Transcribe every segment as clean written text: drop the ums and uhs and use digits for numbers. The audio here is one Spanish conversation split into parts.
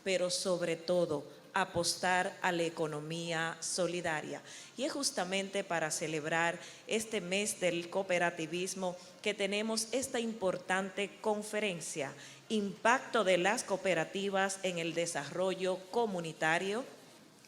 pero sobre todo apostar a la economía solidaria. Y es justamente para celebrar este mes del cooperativismo que tenemos esta importante conferencia, Impacto de las cooperativas en el desarrollo comunitario,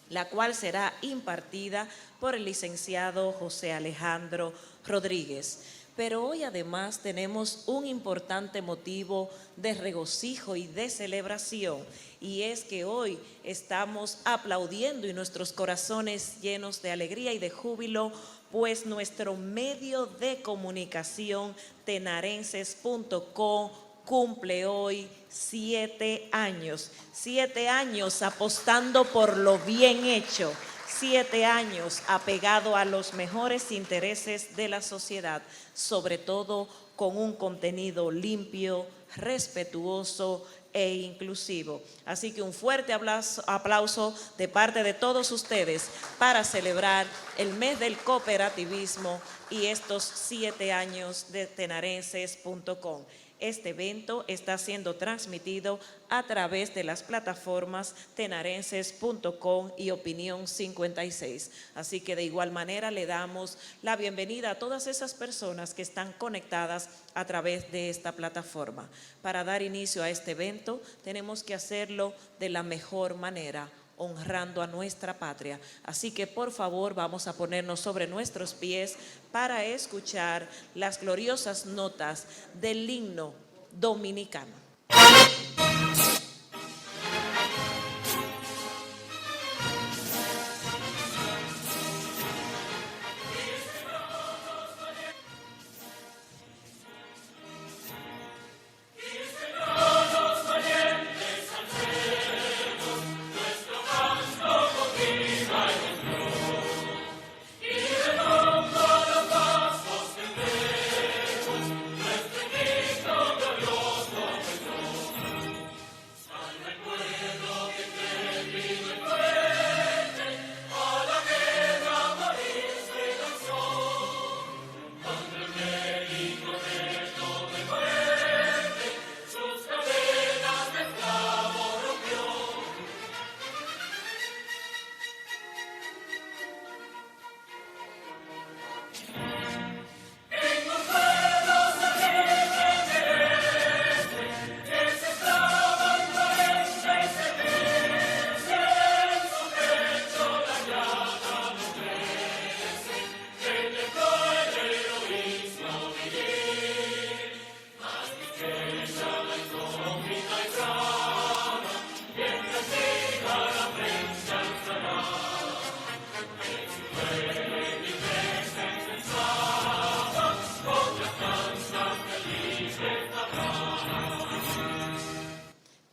la cual será impartida por el licenciado José Alejandro Rodríguez. Pero hoy además tenemos un importante motivo de regocijo y de celebración, y es que hoy estamos aplaudiendo y nuestros corazones llenos de alegría y de júbilo, pues nuestro medio de comunicación tenarenses.com cumple hoy 7 años. 7 años apostando por lo bien hecho. 7 años apegado a los mejores intereses de la sociedad, sobre todo con un contenido limpio, respetuoso e inclusivo. Así que un fuerte aplauso de parte de todos ustedes para celebrar el mes del cooperativismo y estos 7 años de tenarenses.com. Este evento está siendo transmitido a través de las plataformas tenarenses.com y Opinión 56. Así que de igual manera le damos la bienvenida a todas esas personas que están conectadas a través de esta plataforma. Para dar inicio a este evento tenemos que hacerlo de la mejor manera, honrando a nuestra patria. Así que por favor vamos a ponernos sobre nuestros pies para escuchar las gloriosas notas del himno dominicano.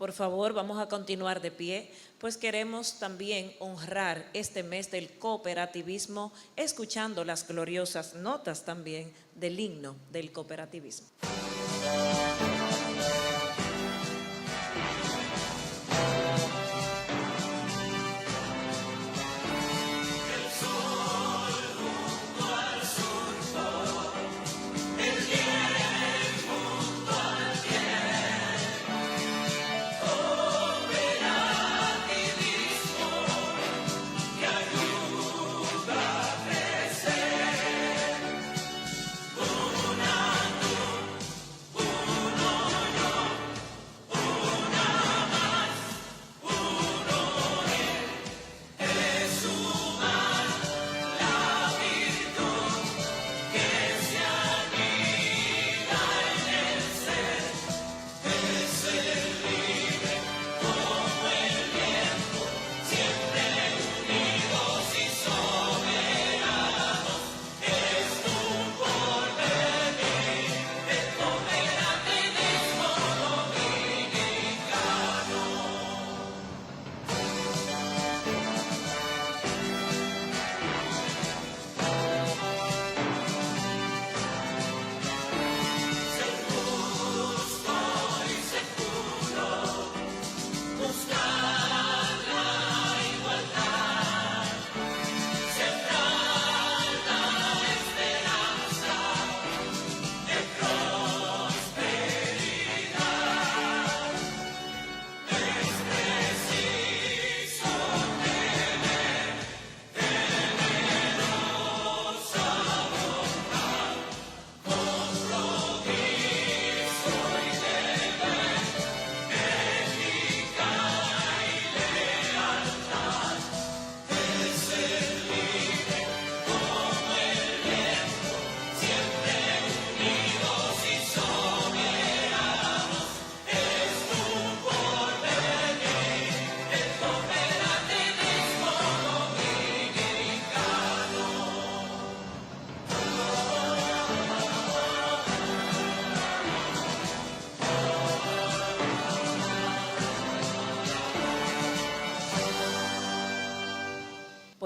Por favor, vamos a continuar de pie, pues queremos también honrar este mes del cooperativismo escuchando las gloriosas notas también del himno del cooperativismo. Una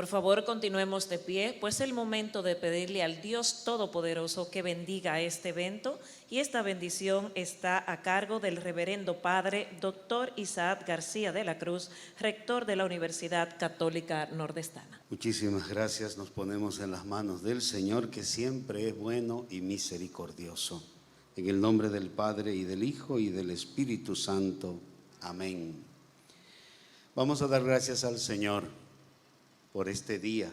Por favor, continuemos de pie, pues es el momento de pedirle al Dios Todopoderoso que bendiga este evento, y esta bendición está a cargo del Reverendo Padre Dr. Isaac García de la Cruz, rector de la Universidad Católica Nordestana. Muchísimas gracias. Nos ponemos en las manos del Señor, que siempre es bueno y misericordioso. En el nombre del Padre, y del Hijo, y del Espíritu Santo. Amén. Vamos a dar gracias al Señor por este día,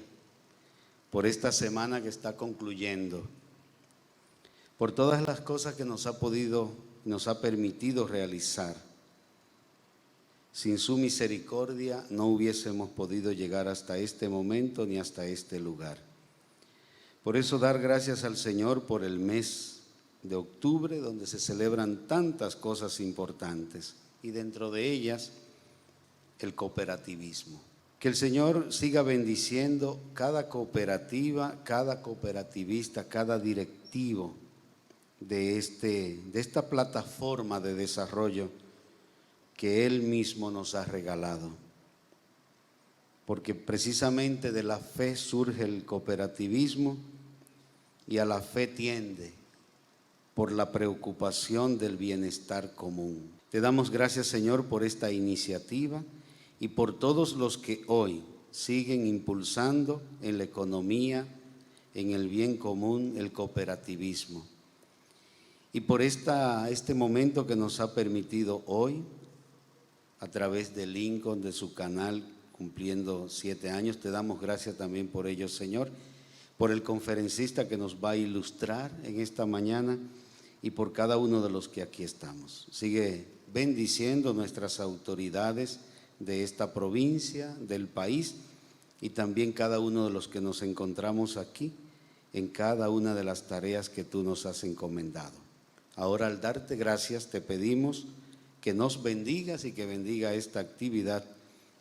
por esta semana que está concluyendo, por todas las cosas que nos ha permitido realizar. Sin su misericordia no hubiésemos podido llegar hasta este momento ni hasta este lugar. Por eso dar gracias al Señor por el mes de octubre, donde se celebran tantas cosas importantes, y dentro de ellas el cooperativismo. Que el Señor siga bendiciendo cada cooperativa, cada cooperativista, cada directivo de esta plataforma de desarrollo que Él mismo nos ha regalado. Porque precisamente de la fe surge el cooperativismo, y a la fe tiende por la preocupación del bienestar común. Te damos gracias, Señor, por esta iniciativa y por todos los que hoy siguen impulsando en la economía, en el bien común, el cooperativismo. Y por este momento que nos ha permitido hoy, a través de Lincoln, de su canal, cumpliendo 7 años, te damos gracias también por ello, Señor, por el conferencista que nos va a ilustrar en esta mañana, y por cada uno de los que aquí estamos. Sigue bendiciendo nuestras autoridades de esta provincia, del país, y también cada uno de los que nos encontramos aquí en cada una de las tareas que tú nos has encomendado. Ahora, al darte gracias, te pedimos que nos bendigas y que bendiga esta actividad,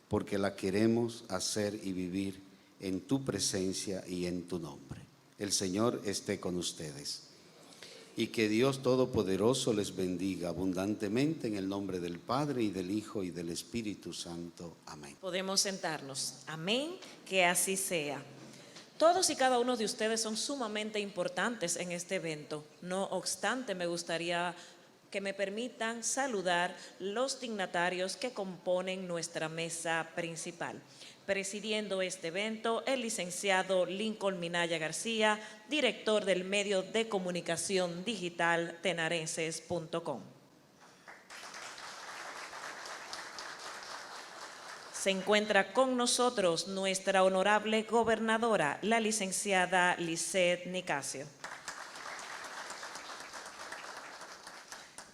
porque la queremos hacer y vivir en tu presencia y en tu nombre. El Señor esté con ustedes. Y que Dios Todopoderoso les bendiga abundantemente, en el nombre del Padre, y del Hijo, y del Espíritu Santo. Amén. Podemos sentarnos. Amén, que así sea. Todos y cada uno de ustedes son sumamente importantes en este evento. No obstante, me gustaría que me permitan saludar los dignatarios que componen nuestra mesa principal. Presidiendo este evento, el licenciado Lincoln Minaya García, director del medio de comunicación digital tenarenses.com. Se encuentra con nosotros nuestra honorable gobernadora, la licenciada Lisset Nicasio.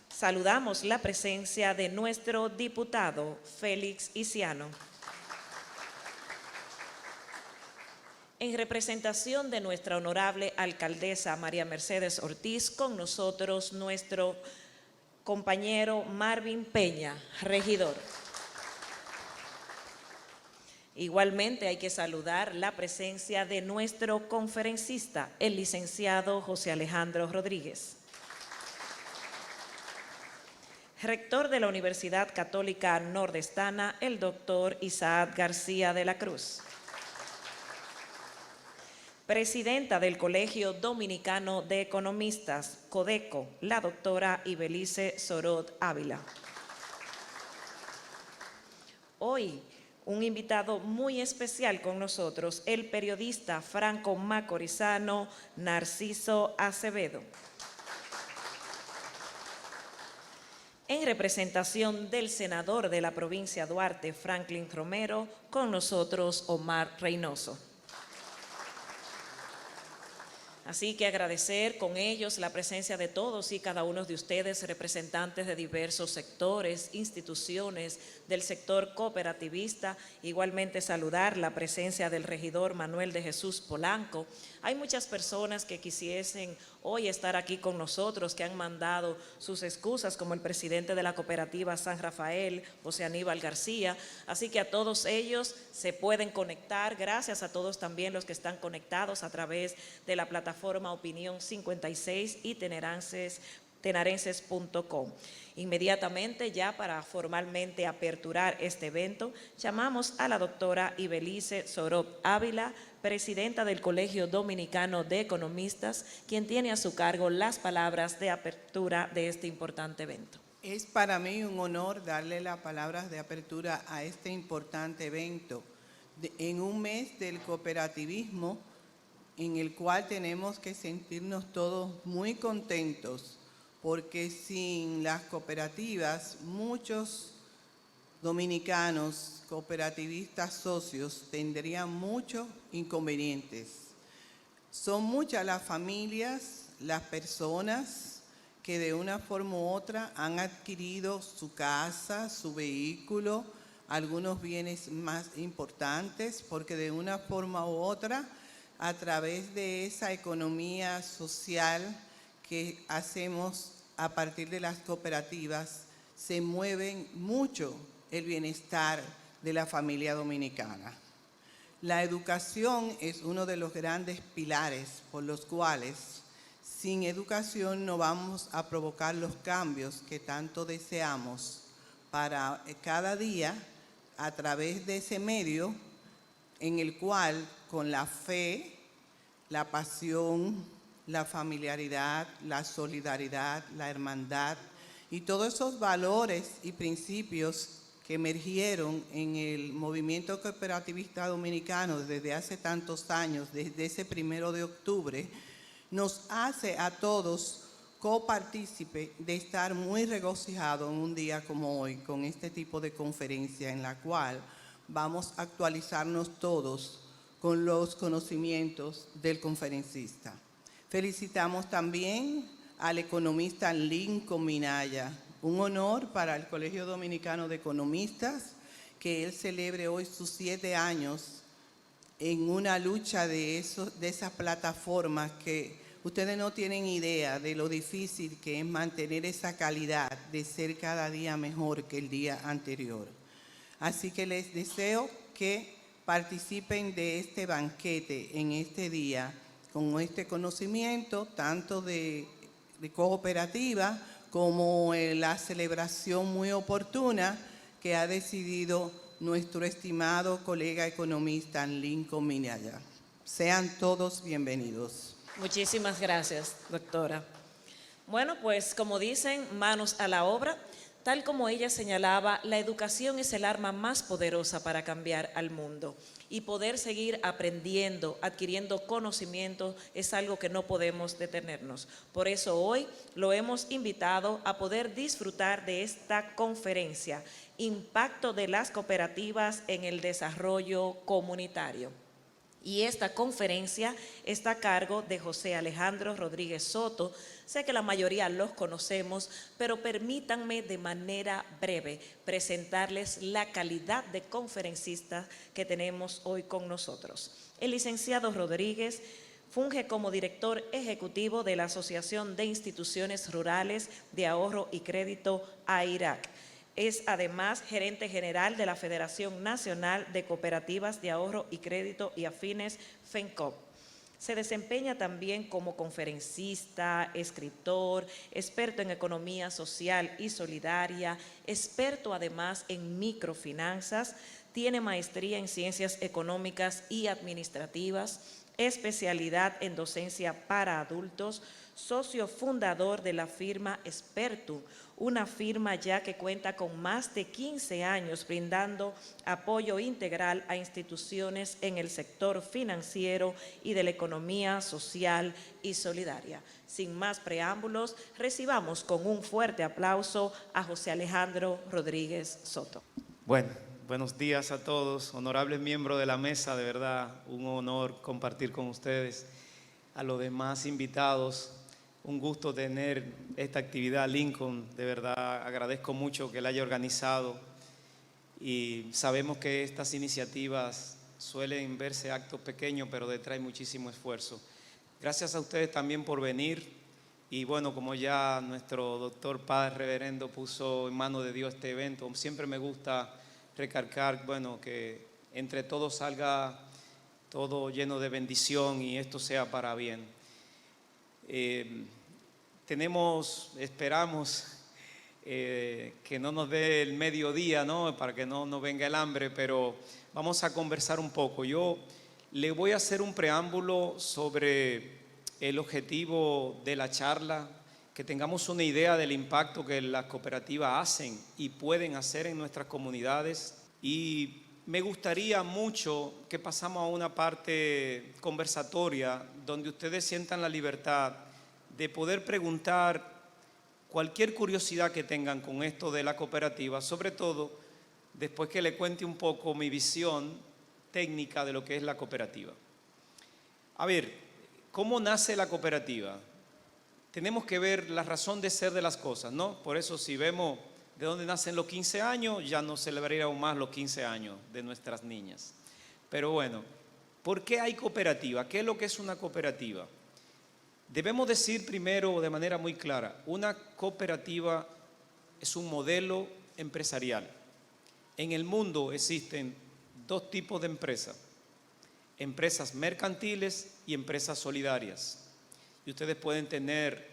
Saludamos la presencia de nuestro diputado Félix Isiano. En representación de nuestra honorable alcaldesa María Mercedes Ortiz, con nosotros nuestro compañero Marvin Peña, regidor. Igualmente hay que saludar la presencia de nuestro conferencista, el licenciado José Alejandro Rodríguez. Rector de la Universidad Católica Nordestana, el doctor Isaac García de la Cruz. Presidenta del Colegio Dominicano de Economistas, CODECO, la doctora Ibelice Sorot Ávila. Hoy, un invitado muy especial con nosotros, el periodista franco-macorizano Narciso Acevedo. En representación del senador de la provincia Duarte, Franklin Romero, con nosotros Omar Reynoso. Así que agradecer con ellos la presencia de todos y cada uno de ustedes, representantes de diversos sectores, instituciones del sector cooperativista. Igualmente saludar la presencia del regidor Manuel de Jesús Polanco. Hay muchas personas que quisiesen hoy estar aquí con nosotros, que han mandado sus excusas, como el presidente de la cooperativa San Rafael, José Aníbal García. Así que a todos ellos se pueden conectar. Gracias a todos también los que están conectados a través de la plataforma Opinión 56 y Tenarenses tenarenses.com. Inmediatamente, ya para formalmente aperturar este evento, llamamos a la doctora Ibelice Sorob Ávila, presidenta del Colegio Dominicano de Economistas, quien tiene a su cargo las palabras de apertura de este importante evento. Es para mí un honor darle las palabras de apertura a este importante evento en un mes del cooperativismo, en el cual tenemos que sentirnos todos muy contentos, porque sin las cooperativas, muchos dominicanos cooperativistas socios tendrían muchos inconvenientes. Son muchas las familias, las personas que de una forma u otra han adquirido su casa, su vehículo, algunos bienes más importantes, porque de una forma u otra, a través de esa economía social que hacemos a partir de las cooperativas, se mueven mucho el bienestar de la familia dominicana. La educación es uno de los grandes pilares por los cuales sin educación no vamos a provocar los cambios que tanto deseamos para cada día a través de ese medio en el cual con la fe, la pasión, la familiaridad, la solidaridad, la hermandad y todos esos valores y principios que emergieron en el movimiento cooperativista dominicano desde hace tantos años, desde ese 1 de octubre, nos hace a todos copartícipe de estar muy regocijados en un día como hoy con este tipo de conferencia en la cual vamos a actualizarnos todos con los conocimientos del conferencista. Felicitamos también al economista Lincoln Minaya. Un honor para el Colegio Dominicano de Economistas que él celebre hoy sus 7 años en una lucha de esas plataformas que ustedes no tienen idea de lo difícil que es mantener esa calidad de ser cada día mejor que el día anterior. Así que les deseo que participen de este banquete en este día con este conocimiento tanto de cooperativa como la celebración muy oportuna que ha decidido nuestro estimado colega economista Lincoln Minaya. Sean todos bienvenidos. Muchísimas gracias, doctora. Bueno, pues como dicen, manos a la obra. Tal como ella señalaba, la educación es el arma más poderosa para cambiar al mundo y poder seguir aprendiendo, adquiriendo conocimiento es algo que no podemos detenernos. Por eso hoy lo hemos invitado a poder disfrutar de esta conferencia, Impacto de las cooperativas en el desarrollo comunitario. Y esta conferencia está a cargo de José Alejandro Rodríguez Soto. Sé que la mayoría los conocemos, pero permítanme de manera breve presentarles la calidad de conferencista que tenemos hoy con nosotros. El licenciado Rodríguez funge como director ejecutivo de la Asociación de Instituciones Rurales de Ahorro y Crédito AIRAC. Es además gerente general de la Federación Nacional de Cooperativas de Ahorro y Crédito y Afines, FENCOP. Se desempeña también como conferencista, escritor, experto en economía social y solidaria, experto además en microfinanzas, tiene maestría en ciencias económicas y administrativas, especialidad en docencia para adultos, socio fundador de la firma Expertum, una firma ya que cuenta con más de 15 años brindando apoyo integral a instituciones en el sector financiero y de la economía social y solidaria. Sin más preámbulos, recibamos con un fuerte aplauso a José Alejandro Rodríguez Soto. Bueno, buenos días a todos, honorables miembros de la mesa, de verdad un honor compartir con ustedes. A los demás invitados, un gusto tener esta actividad. Lincoln, de verdad agradezco mucho que la haya organizado y sabemos que estas iniciativas suelen verse actos pequeños, pero detrás hay muchísimo esfuerzo. Gracias a ustedes también por venir y bueno, como ya nuestro doctor Padre Reverendo puso en manos de Dios este evento, siempre me gusta recalcar, bueno, que entre todos salga todo lleno de bendición y esto sea para bien. esperamos que no nos dé el mediodía, ¿no? Para que no nos venga el hambre, pero vamos a conversar un poco. Yo le voy a hacer un preámbulo sobre el objetivo de la charla, que tengamos una idea del impacto que las cooperativas hacen y pueden hacer en nuestras comunidades. Y me gustaría mucho que pasamos a una parte conversatoria donde ustedes sientan la libertad de poder preguntar cualquier curiosidad que tengan con esto de la cooperativa, sobre todo después que le cuente un poco mi visión técnica de lo que es la cooperativa. A ver, ¿cómo nace la cooperativa? Tenemos que ver la razón de ser de las cosas, ¿no? Por eso si vemos de dónde nacen los 15 años, ya no celebraríamos más los 15 años de nuestras niñas. Pero bueno, ¿por qué hay cooperativa? ¿Qué es lo que es una cooperativa? Debemos decir primero de manera muy clara, una cooperativa es un modelo empresarial. En el mundo existen dos tipos de empresas, empresas mercantiles y empresas solidarias. Y ustedes pueden tener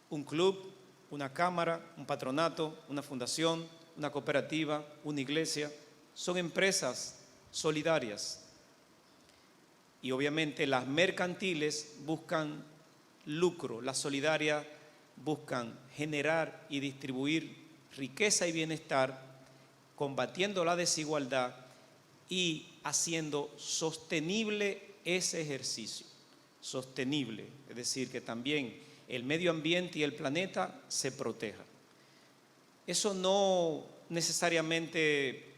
un club, una cámara, un patronato, una fundación, una cooperativa, una iglesia. Son empresas solidarias. Y obviamente las mercantiles buscan lucro, las solidarias buscan generar y distribuir riqueza y bienestar, combatiendo la desigualdad y haciendo sostenible ese ejercicio. Sostenible, es decir, que también el medio ambiente y el planeta se protejan. Eso no necesariamente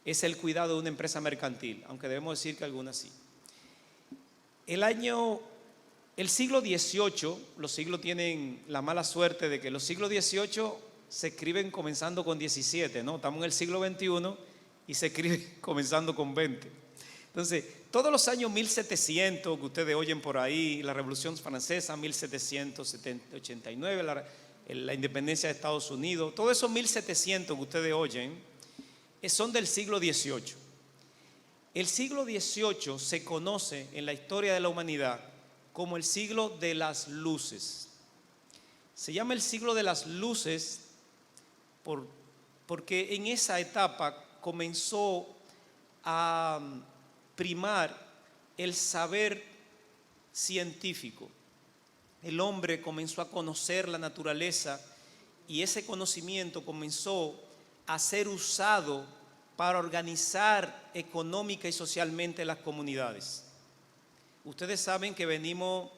es el cuidado de una empresa mercantil, aunque debemos decir que algunas sí. El siglo XVIII, los siglos tienen la mala suerte de que los siglos XVIII se escriben comenzando con 17, ¿no? Estamos en el siglo XXI y se escribe comenzando con 20. Entonces, todos los años 1700 que ustedes oyen por ahí, la Revolución Francesa, 1789, la independencia de Estados Unidos, todos esos 1700 que ustedes oyen son del siglo XVIII. El siglo XVIII se conoce en la historia de la humanidad como el siglo de las luces. Se llama el siglo de las luces porque en esa etapa comenzó a primar el saber científico. El hombre comenzó a conocer la naturaleza y ese conocimiento comenzó a ser usado para organizar económica y socialmente las comunidades. Ustedes saben que venimos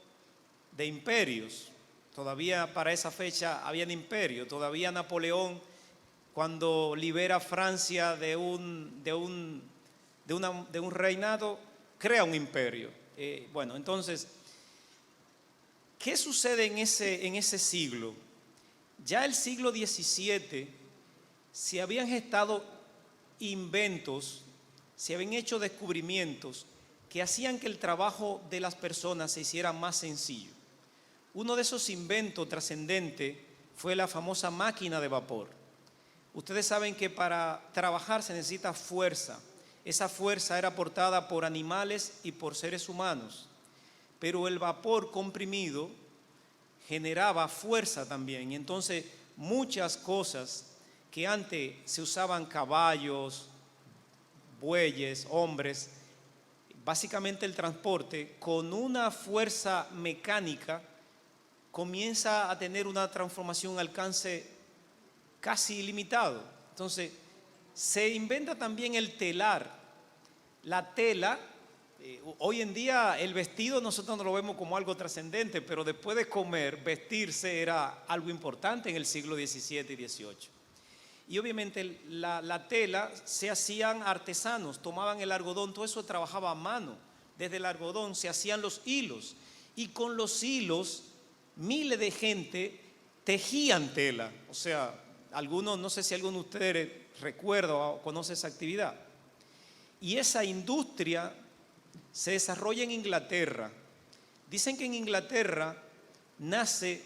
de imperios. Todavía para esa fecha habían imperios. Todavía Napoleón, cuando libera Francia de un reinado, crea un imperio. Bueno, entonces, ¿qué sucede en ese siglo? Ya el siglo XVII se habían gestado inventos, se habían hecho descubrimientos que hacían que el trabajo de las personas se hiciera más sencillo. Uno de esos inventos trascendentes fue la famosa máquina de vapor. Ustedes saben que para trabajar se necesita fuerza. Esa fuerza era aportada por animales y por seres humanos, pero el vapor comprimido generaba fuerza también. Y entonces muchas cosas que antes se usaban caballos, bueyes, hombres, básicamente el transporte, con una fuerza mecánica comienza a tener una transformación, un alcance casi ilimitado. Entonces, se inventa también el telar. La tela, hoy en día el vestido nosotros no lo vemos como algo trascendente, pero después de comer, vestirse era algo importante en el siglo XVII y XVIII. Y obviamente la tela se hacían artesanos, tomaban el algodón, todo eso trabajaba a mano. Desde el algodón se hacían los hilos y con los hilos miles de gente tejían tela. O sea, algunos, no sé si alguno de ustedes recuerda o conoce esa actividad. Y esa industria se desarrolla en Inglaterra. Dicen que en Inglaterra nace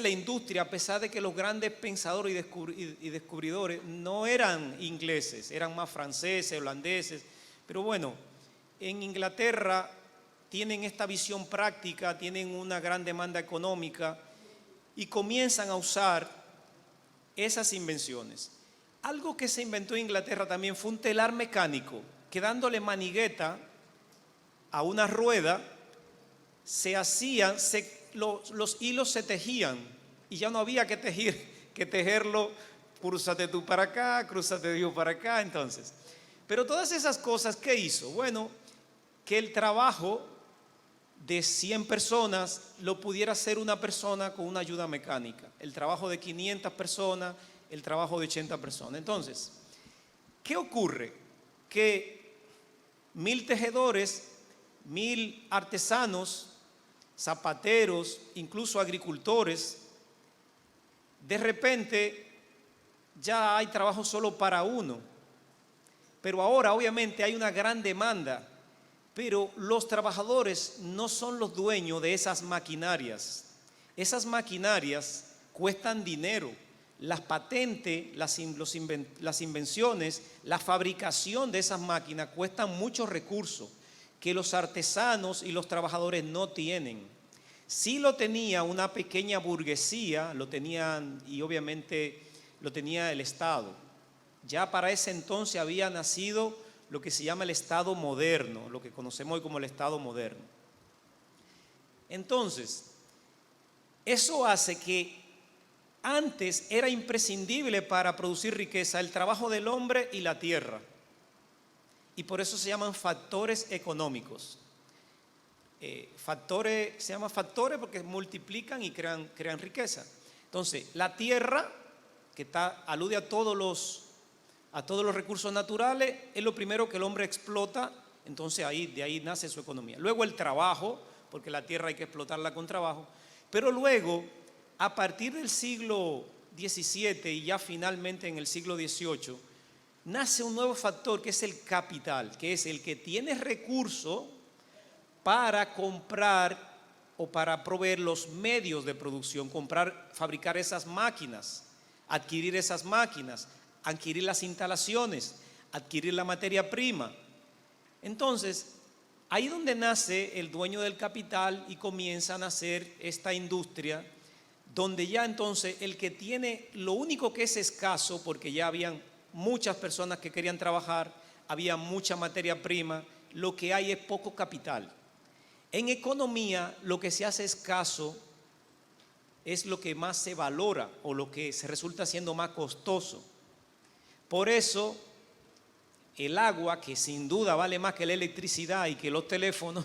la industria a pesar de que los grandes pensadores y descubridores no eran ingleses, eran más franceses, holandeses. Pero bueno, en Inglaterra tienen esta visión práctica, tienen una gran demanda económica y comienzan a usar esas invenciones. Algo que se inventó en Inglaterra también fue un telar mecánico, que dándole manigueta a una rueda, los hilos se tejían y ya no había que tejerlo, crúzate tú para acá, crúzate yo para acá, entonces. Pero todas esas cosas, ¿qué hizo? Bueno, que el trabajo de 100 personas lo pudiera hacer una persona con una ayuda mecánica. El trabajo de 500 personas, el trabajo de 80 personas. Entonces, ¿qué ocurre? Que 1000 tejedores, 1000 artesanos, zapateros, incluso agricultores, de repente ya hay trabajo solo para uno. Pero ahora obviamente hay una gran demanda, pero los trabajadores no son los dueños de esas maquinarias. Esas maquinarias cuestan dinero. Las patentes, las invenciones, la fabricación de esas máquinas cuestan muchos recursos que los artesanos y los trabajadores no tienen. Sí lo tenía una pequeña burguesía, lo tenían y obviamente lo tenía el Estado. Ya para ese entonces había nacido lo que se llama el Estado moderno, lo que conocemos hoy como el Estado moderno. Entonces, eso hace que antes era imprescindible para producir riqueza el trabajo del hombre y la tierra. Y por eso se llaman factores económicos. Se llaman factores porque multiplican y crean riqueza. Entonces, la tierra, que alude a todos los recursos naturales, es lo primero que el hombre explota, entonces de ahí nace su economía. Luego el trabajo, porque la tierra hay que explotarla con trabajo, pero luego, a partir del siglo XVII y ya finalmente en el siglo XVIII, nace un nuevo factor que es el capital, que es el que tiene recursos para comprar o para proveer los medios de producción, fabricar esas máquinas, adquirir esas máquinas, adquirir las instalaciones, adquirir la materia prima. Entonces, ahí donde nace el dueño del capital y comienza a nacer esta industria, donde ya entonces el que tiene, lo único que es escaso, porque ya habían muchas personas que querían trabajar, había mucha materia prima, lo que hay es poco capital. En economía, lo que se hace escaso es lo que más se valora o lo que se resulta siendo más costoso. Por eso, el agua, que sin duda vale más que la electricidad y que los teléfonos,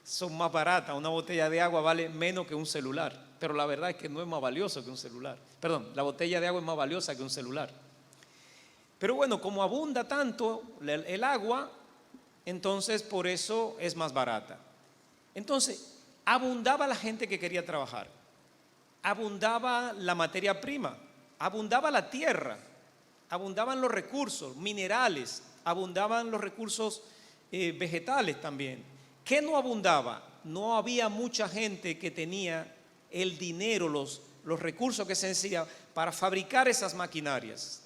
son más baratas. Una botella de agua vale menos que un celular, pero la verdad es que no es más valioso que un celular. Perdón, la botella de agua es más valiosa que un celular. Pero bueno, como abunda tanto el agua, entonces por eso es más barata. Entonces, abundaba la gente que quería trabajar, abundaba la materia prima, abundaba la tierra, abundaban los recursos minerales, abundaban los recursos vegetales también. ¿Qué no abundaba? No había mucha gente que tenía el dinero, los recursos que se necesitaban para fabricar esas maquinarias.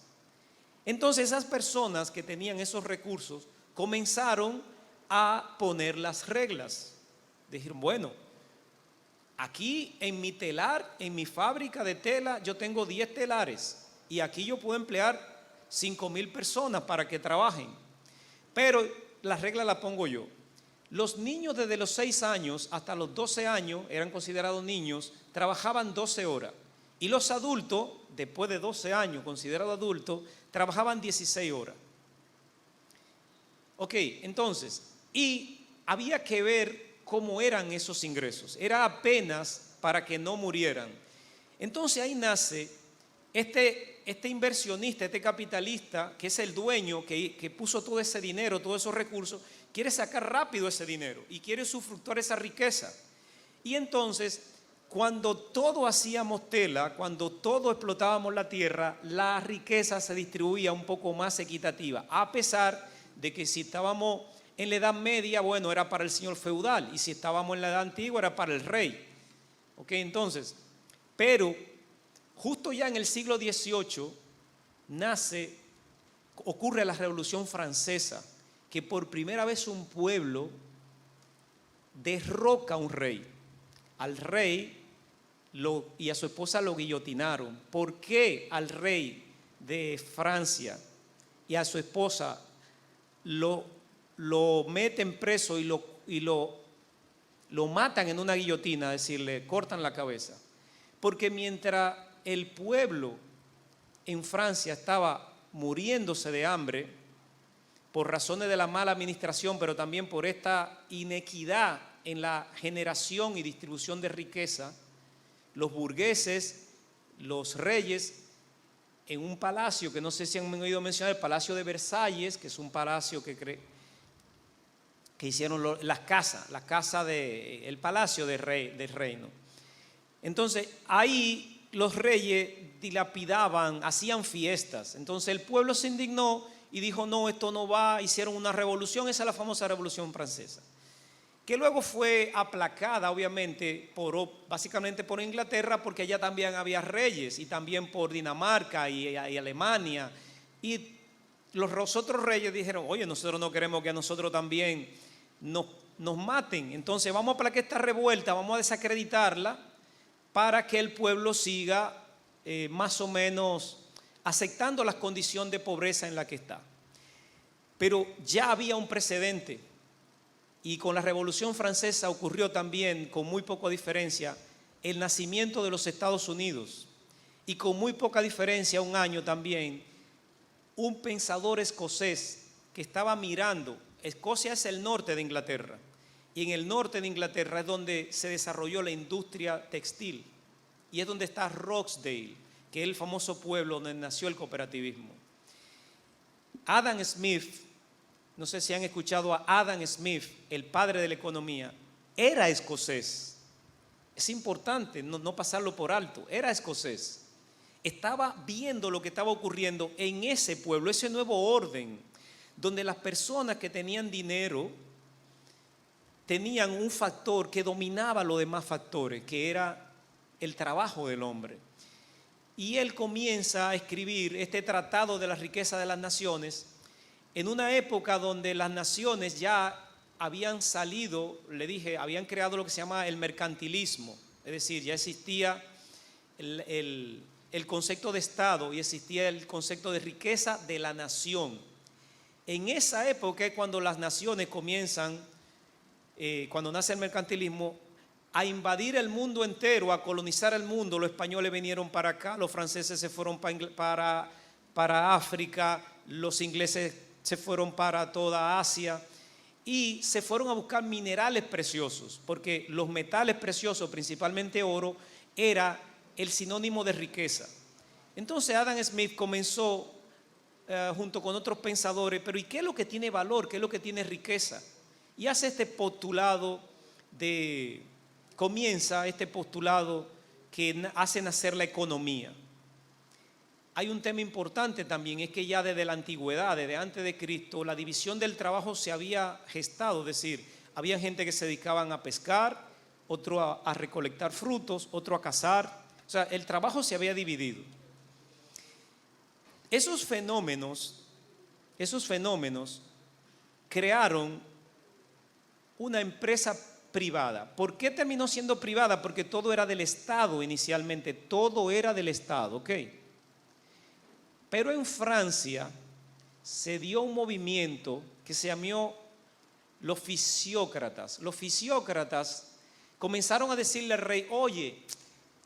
Entonces esas personas que tenían esos recursos comenzaron a poner las reglas. Dijeron, bueno, aquí en mi telar, en mi fábrica de tela, yo tengo 10 telares y aquí yo puedo emplear 5,000 personas para que trabajen. Pero la regla la pongo yo. Los niños desde los 6 años hasta los 12 años, eran considerados niños, trabajaban 12 horas. Y los adultos, después de 12 años, considerados adultos, trabajaban 16 horas. Ok, entonces, y había que ver cómo eran esos ingresos. Era apenas para que no murieran. Entonces ahí nace este inversionista, este capitalista, que es el dueño que puso todo ese dinero, todos esos recursos, quiere sacar rápido ese dinero y quiere usufructuar esa riqueza. Y entonces, cuando todo hacíamos tela, cuando todo explotábamos la tierra, la riqueza se distribuía un poco más equitativa, a pesar de que si estábamos en la Edad Media, bueno, era para el señor feudal, y si estábamos en la Edad Antigua era para el rey. Ok, entonces, pero justo ya en el siglo XVIII ocurre la Revolución Francesa, que por primera vez un pueblo derroca a un rey. Al rey y a su esposa lo guillotinaron. ¿Por qué al rey de Francia y a su esposa lo meten preso y lo matan en una guillotina? Es decir, le cortan la cabeza. Porque mientras el pueblo en Francia estaba muriéndose de hambre por razones de la mala administración, pero también por esta inequidad en la generación y distribución de riqueza, los burgueses, los reyes, en un palacio que no sé si han oído mencionar, el Palacio de Versalles, que es un palacio que hicieron el palacio del reino. Entonces, ahí los reyes dilapidaban, hacían fiestas. Entonces el pueblo se indignó y dijo, no, esto no va. Hicieron una revolución, esa es la famosa Revolución Francesa, que luego fue aplacada, obviamente, básicamente por Inglaterra, porque allá también había reyes, y también por Dinamarca y Alemania. Y los otros reyes dijeron, oye, nosotros no queremos que a nosotros también nos maten. Entonces vamos a aplacar esta revuelta, vamos a desacreditarla para que el pueblo siga más o menos aceptando la condición de pobreza en la que está. Pero ya había un precedente. Y con la Revolución Francesa ocurrió también, con muy poca diferencia, el nacimiento de los Estados Unidos. Y con muy poca diferencia, un año también, un pensador escocés que estaba mirando. Escocia es el norte de Inglaterra. Y en el norte de Inglaterra es donde se desarrolló la industria textil. Y es donde está Rochdale, que es el famoso pueblo donde nació el cooperativismo. Adam Smith, no sé si han escuchado a Adam Smith, el padre de la economía, era escocés. Es importante no pasarlo por alto, era escocés. Estaba viendo lo que estaba ocurriendo en ese pueblo, ese nuevo orden, donde las personas que tenían dinero tenían un factor que dominaba los demás factores, que era el trabajo del hombre. Y él comienza a escribir este tratado de la riqueza de las naciones en una época donde las naciones ya habían salido, habían creado lo que se llama el mercantilismo, es decir, ya existía el concepto de Estado y existía el concepto de riqueza de la nación. En esa época es cuando las naciones comienzan, cuando nace el mercantilismo, a invadir el mundo entero, a colonizar el mundo. Los españoles vinieron para acá, los franceses se fueron para África, los ingleses se fueron para toda Asia y se fueron a buscar minerales preciosos, porque los metales preciosos, principalmente oro, era el sinónimo de riqueza. Entonces Adam Smith comenzó junto con otros pensadores, pero ¿y qué es lo que tiene valor? ¿Qué es lo que tiene riqueza? Y hace este postulado comienza este postulado que hace nacer la economía. Hay un tema importante también, es que ya desde la antigüedad, desde antes de Cristo, la división del trabajo se había gestado, es decir, había gente que se dedicaban a pescar, otro a recolectar frutos, otro a cazar, o sea, el trabajo se había dividido. Esos fenómenos crearon una empresa privada. ¿Por qué terminó siendo privada? Porque todo era del Estado inicialmente, todo era del Estado, ¿ok? Pero en Francia se dio un movimiento que se llamó los fisiócratas. Los fisiócratas comenzaron a decirle al rey, oye,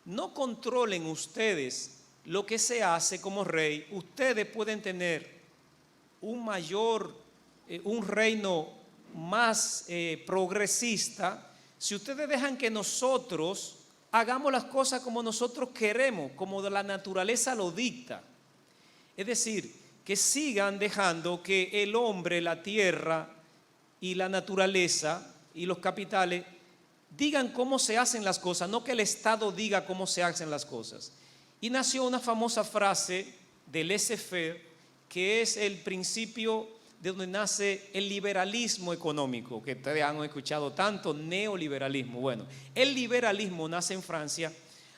no controlen ustedes lo que se hace como rey, ustedes pueden tener un reino más progresista si ustedes dejan que nosotros hagamos las cosas como nosotros queremos, como la naturaleza lo dicta. Es decir, que sigan dejando que el hombre, la tierra y la naturaleza y los capitales digan cómo se hacen las cosas, no que el Estado diga cómo se hacen las cosas. Y nació una famosa frase del laissez-faire, que es el principio de donde nace el liberalismo económico, que ustedes han escuchado tanto, neoliberalismo. Bueno, el liberalismo nace en Francia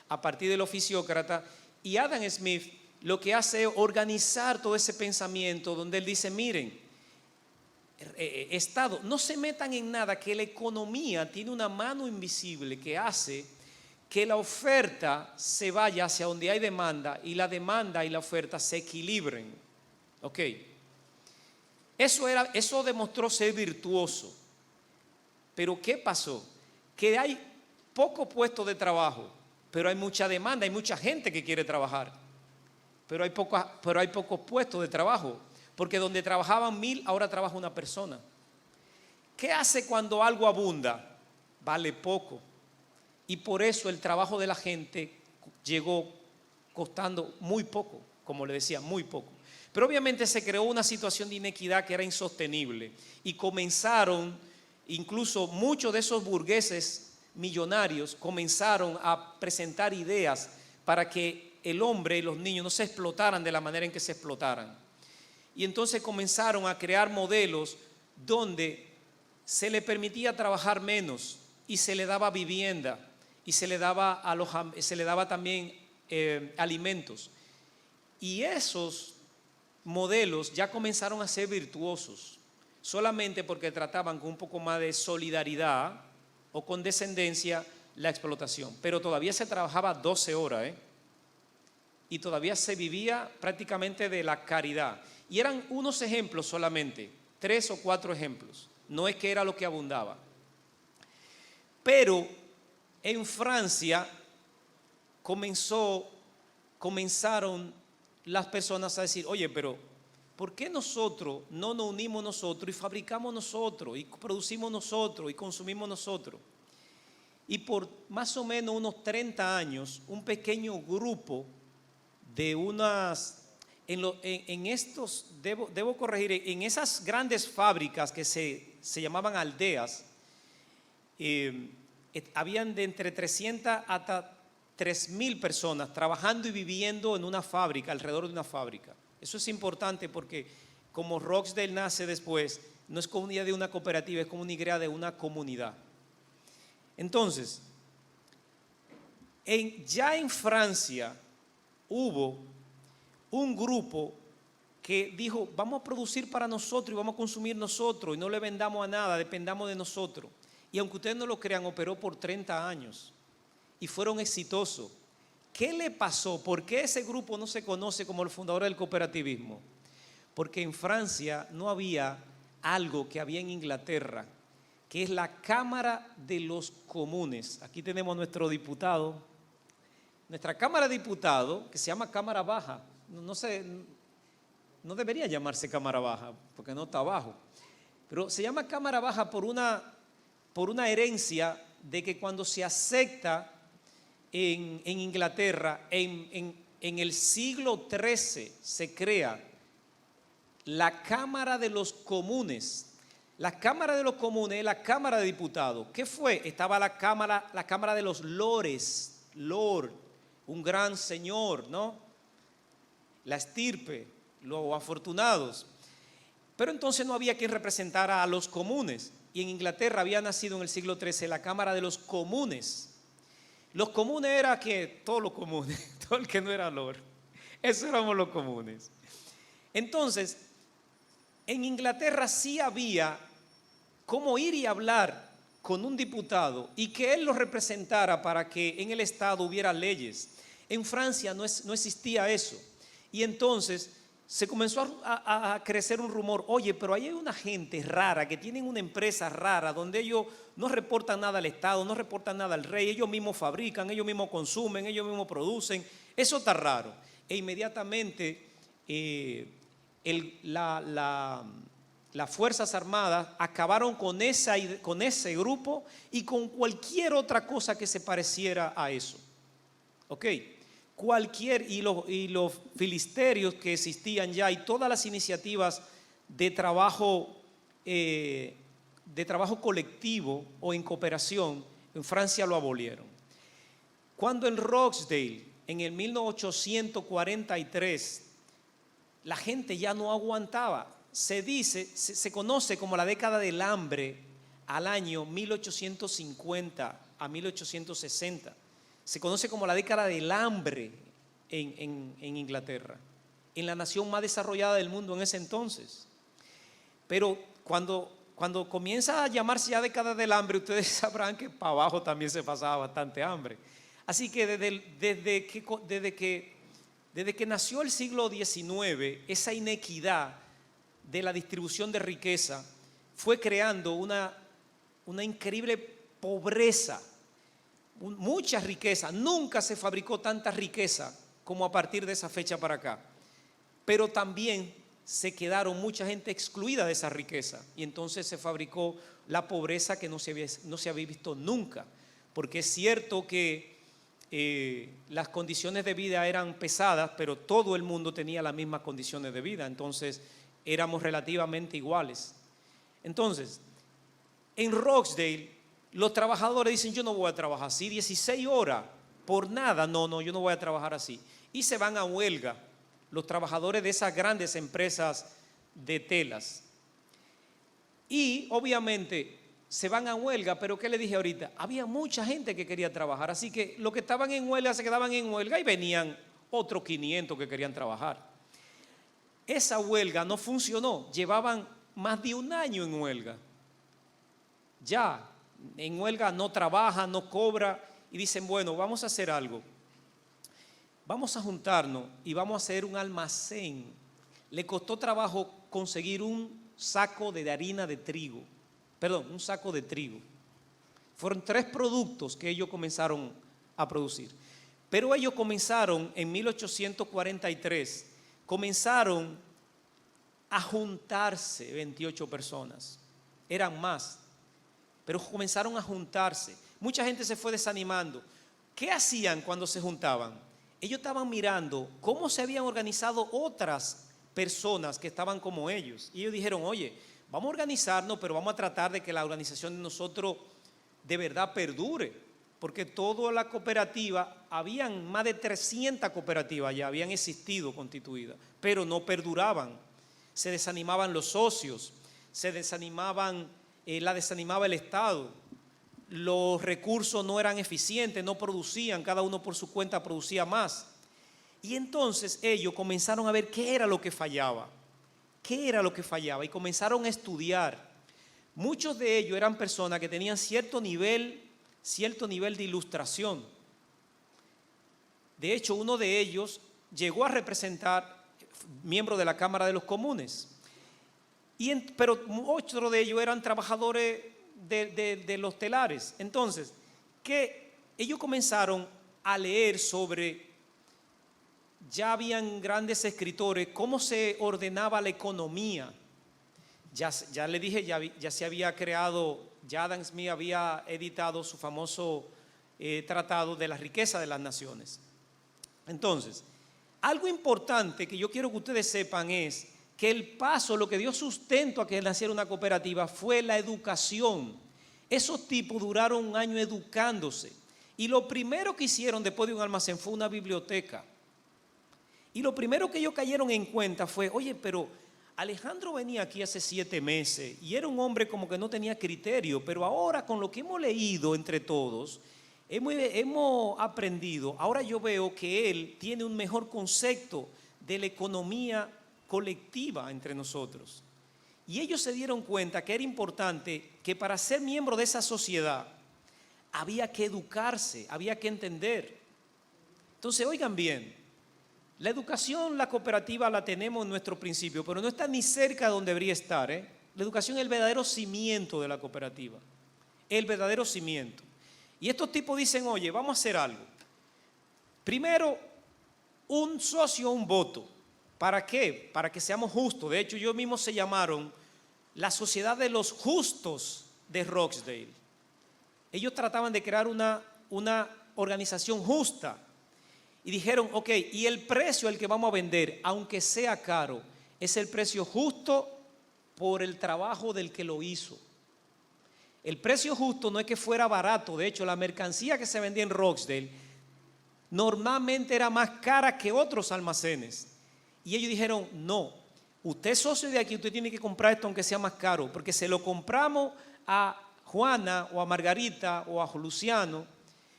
a partir de los fisiócratas, y Adam Smith lo que hace es organizar todo ese pensamiento donde él dice, miren, Estado, no se metan en nada, que la economía tiene una mano invisible que hace que la oferta se vaya hacia donde hay demanda y la demanda y la oferta se equilibren. Ok. Eso demostró ser virtuoso. Pero ¿qué pasó? Que hay pocos puestos de trabajo, pero hay mucha demanda, hay mucha gente que quiere trabajar. Pero hay pocos puestos de trabajo, porque donde trabajaban 1000, ahora trabaja una persona. ¿Qué hace cuando algo abunda? Vale poco. Y por eso el trabajo de la gente llegó costando muy poco, como le decía, muy poco. Pero obviamente se creó una situación de inequidad que era insostenible y comenzaron, incluso muchos de esos burgueses millonarios comenzaron a presentar ideas para que el hombre y los niños no se explotaran de la manera en que se explotaran. Y entonces comenzaron a crear modelos donde se le permitía trabajar menos y se le daba vivienda y se le daba también alimentos. Y esos modelos ya comenzaron a ser virtuosos, solamente porque trataban con un poco más de solidaridad o condescendencia la explotación. Pero todavía se trabajaba 12 horas, y todavía se vivía prácticamente de la caridad. Y eran unos ejemplos solamente, 3 o 4 ejemplos. No es que era lo que abundaba. Pero en Francia comenzaron las personas a decir, oye, pero ¿por qué nosotros no nos unimos nosotros y fabricamos nosotros y producimos nosotros y consumimos nosotros? Y por más o menos unos 30 años, un pequeño grupo de debo corregir, en esas grandes fábricas que se llamaban aldeas, habían de entre 300 hasta 3000 personas trabajando y viviendo en una fábrica, alrededor de una fábrica. Eso es importante porque como Rochdale nace después, no es comunidad de una cooperativa, es comunidad de una comunidad. Entonces, ya en Francia hubo un grupo que dijo, vamos a producir para nosotros y vamos a consumir nosotros y no le vendamos a nada, dependamos de nosotros. Y aunque ustedes no lo crean, operó por 30 años y fueron exitosos. ¿Qué le pasó? ¿Por qué ese grupo no se conoce como el fundador del cooperativismo? Porque en Francia no había algo que había en Inglaterra, que es la Cámara de los Comunes. Aquí tenemos a nuestro diputado, nuestra Cámara de Diputados, que se llama Cámara Baja. No debería llamarse Cámara Baja, porque no está abajo. Pero se llama Cámara Baja por una herencia de que cuando se acepta en Inglaterra, en el siglo XIII se crea la Cámara de los Comunes. La Cámara de los Comunes es la Cámara de Diputados. ¿Qué fue? Estaba la Cámara de los Lores, Lord, un gran señor, ¿no? La estirpe, los afortunados. Pero entonces no había quien representara a los comunes. Y en Inglaterra había nacido en el siglo XIII la Cámara de los Comunes. Los comunes era que todos los comunes, todo el que no era lord, eso éramos los comunes. Entonces, en Inglaterra sí había cómo ir y hablar con un diputado y que él lo representara para que en el Estado hubiera leyes. En Francia no existía eso. Y entonces se comenzó a crecer un rumor, oye, pero ahí hay una gente rara que tienen una empresa rara donde ellos no reportan nada al Estado, no reportan nada al rey, ellos mismos fabrican, ellos mismos consumen, ellos mismos producen, eso está raro. E inmediatamente las Fuerzas Armadas acabaron con ese grupo y con cualquier otra cosa que se pareciera a eso. ¿Ok? Y los filisterios que existían ya y todas las iniciativas de trabajo colectivo o en cooperación en Francia lo abolieron. Cuando en Rochdale, en el 1843, la gente ya no aguantaba. Se conoce como la década del hambre al año 1850 a 1860. Se conoce como la década del hambre en Inglaterra, en la nación más desarrollada del mundo en ese entonces. Pero cuando comienza a llamarse ya década del hambre, ustedes sabrán que para abajo también se pasaba bastante hambre. Así que desde que nació el siglo XIX, esa inequidad de la distribución de riqueza fue creando una increíble pobreza, mucha riqueza. Nunca se fabricó tanta riqueza como a partir de esa fecha para acá. Pero también se quedaron mucha gente excluida de esa riqueza y entonces se fabricó la pobreza que no se había visto nunca. Porque es cierto que las condiciones de vida eran pesadas, pero todo el mundo tenía las mismas condiciones de vida, entonces éramos relativamente iguales. Entonces, en Rochdale, los trabajadores dicen: yo no voy a trabajar así, 16 horas, por nada, no, yo no voy a trabajar así. Y se van a huelga, los trabajadores de esas grandes empresas de telas. Y obviamente se van a huelga, pero ¿qué le dije ahorita? Había mucha gente que quería trabajar, así que los que estaban en huelga se quedaban en huelga y venían otros 500 que querían trabajar. Esa huelga no funcionó, llevaban más de un año en huelga. Ya, en huelga no trabaja, no cobra y dicen: bueno, vamos a hacer algo. Vamos a juntarnos y vamos a hacer un almacén. Le costó trabajo conseguir un saco de harina de trigo. Perdón, un saco de trigo. Fueron 3 productos que ellos comenzaron a producir. Pero ellos comenzaron en 1843, comenzaron a juntarse 28 personas. Eran más, pero comenzaron a juntarse. Mucha gente se fue desanimando. ¿Qué hacían cuando se juntaban? Ellos estaban mirando cómo se habían organizado otras personas que estaban como ellos. Y ellos dijeron: oye, vamos a organizarnos, pero vamos a tratar de que la organización de nosotros de verdad perdure. Porque toda la cooperativa, habían más de 300 cooperativas ya, habían existido constituidas, pero no perduraban. Se desanimaban los socios, la desanimaba el Estado. Los recursos no eran eficientes, no producían, cada uno por su cuenta producía más. Y entonces ellos comenzaron a ver qué era lo que fallaba. ¿Qué era lo que fallaba? Y comenzaron a estudiar. Muchos de ellos eran personas que tenían cierto nivel de ilustración. De hecho, uno de ellos llegó a representar, miembro de la Cámara de los Comunes. Pero otros de ellos eran trabajadores de los telares. Entonces, que ellos comenzaron a leer sobre, ya habían grandes escritores, cómo se ordenaba la economía. Ya le dije, ya se había creado, ya Adam Smith había editado su famoso tratado de la riqueza de las naciones. Entonces, algo importante que yo quiero que ustedes sepan es que el paso, lo que dio sustento a que naciera una cooperativa fue la educación. Esos tipos duraron un año educándose y lo primero que hicieron después de un almacén fue una biblioteca. Y lo primero que ellos cayeron en cuenta fue: oye, pero Alejandro venía aquí hace 7 meses y era un hombre como que no tenía criterio, pero ahora con lo que hemos leído entre todos, hemos aprendido, ahora yo veo que él tiene un mejor concepto de la economía colectiva entre nosotros. Y ellos se dieron cuenta que era importante que para ser miembro de esa sociedad había que educarse, había que entender. Entonces, oigan bien, la educación, la cooperativa la tenemos en nuestro principio, pero no está ni cerca de donde debería estar. La educación es el verdadero cimiento de la cooperativa, el verdadero cimiento. Y estos tipos dicen: oye, vamos a hacer algo. Primero, un socio, un voto. ¿Para qué? Para que seamos justos. De hecho, ellos mismos se llamaron la Sociedad de los Justos de Rochdale. Ellos trataban de crear una organización justa. Y dijeron: ok, y el precio al que vamos a vender, aunque sea caro, es el precio justo por el trabajo del que lo hizo. El precio justo no es que fuera barato. De hecho, la mercancía que se vendía en Rochdale normalmente era más cara que otros almacenes. Y ellos dijeron: no, usted es socio de aquí, usted tiene que comprar esto aunque sea más caro, porque se lo compramos a Juana o a Margarita o a Luciano,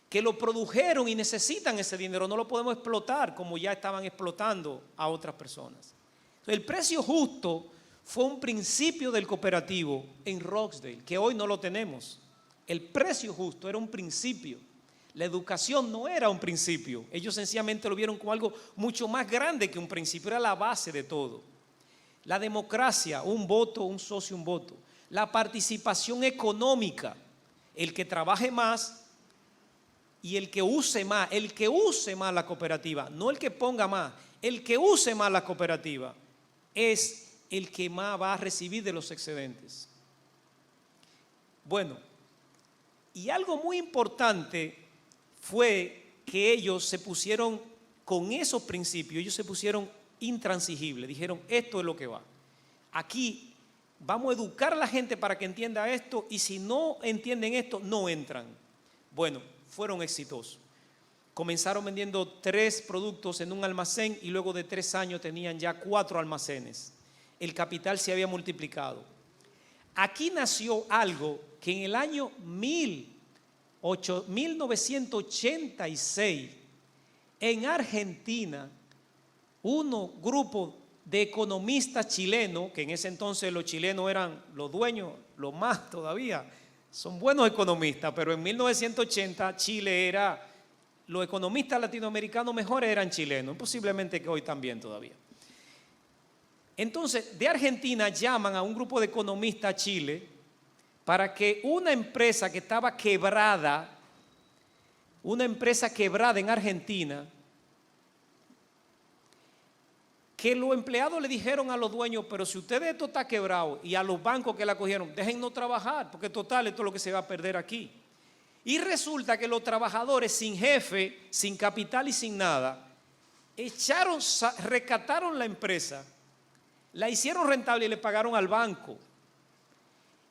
que lo produjeron y necesitan ese dinero, no lo podemos explotar como ya estaban explotando a otras personas. Entonces, el precio justo fue un principio del cooperativo en Rochdale, que hoy no lo tenemos. El precio justo era un principio. La educación no era un principio. Ellos sencillamente lo vieron como algo mucho más grande que un principio. Era la base de todo. La democracia, un voto, un socio, un voto. La participación económica, el que trabaje más y el que use más la cooperativa, no el que ponga más, el que use más la cooperativa es el que más va a recibir de los excedentes. Bueno, y algo muy importante fue que ellos se pusieron con esos principios, ellos se pusieron intransigibles, dijeron esto es lo que va. Aquí vamos a educar a la gente para que entienda esto y si no entienden esto, no entran. Bueno, fueron exitosos. Comenzaron vendiendo 3 productos en un almacén y luego de 3 años tenían ya 4 almacenes. El capital se había multiplicado. Aquí nació algo que en el año 1986, en Argentina, un grupo de economistas chilenos, que en ese entonces los chilenos eran los dueños, los más todavía, son buenos economistas, pero en 1980 Chile era, los economistas latinoamericanos mejores eran chilenos, posiblemente que hoy también todavía. Entonces, de Argentina llaman a un grupo de economistas a Chile para que una empresa que estaba quebrada, una empresa quebrada en Argentina, que los empleados le dijeron a los dueños, pero si ustedes esto está quebrado, y a los bancos que la cogieron, déjennos trabajar, porque total, esto es lo que se va a perder aquí. Y resulta que los trabajadores sin jefe, sin capital y sin nada, rescataron la empresa, la hicieron rentable y le pagaron al banco.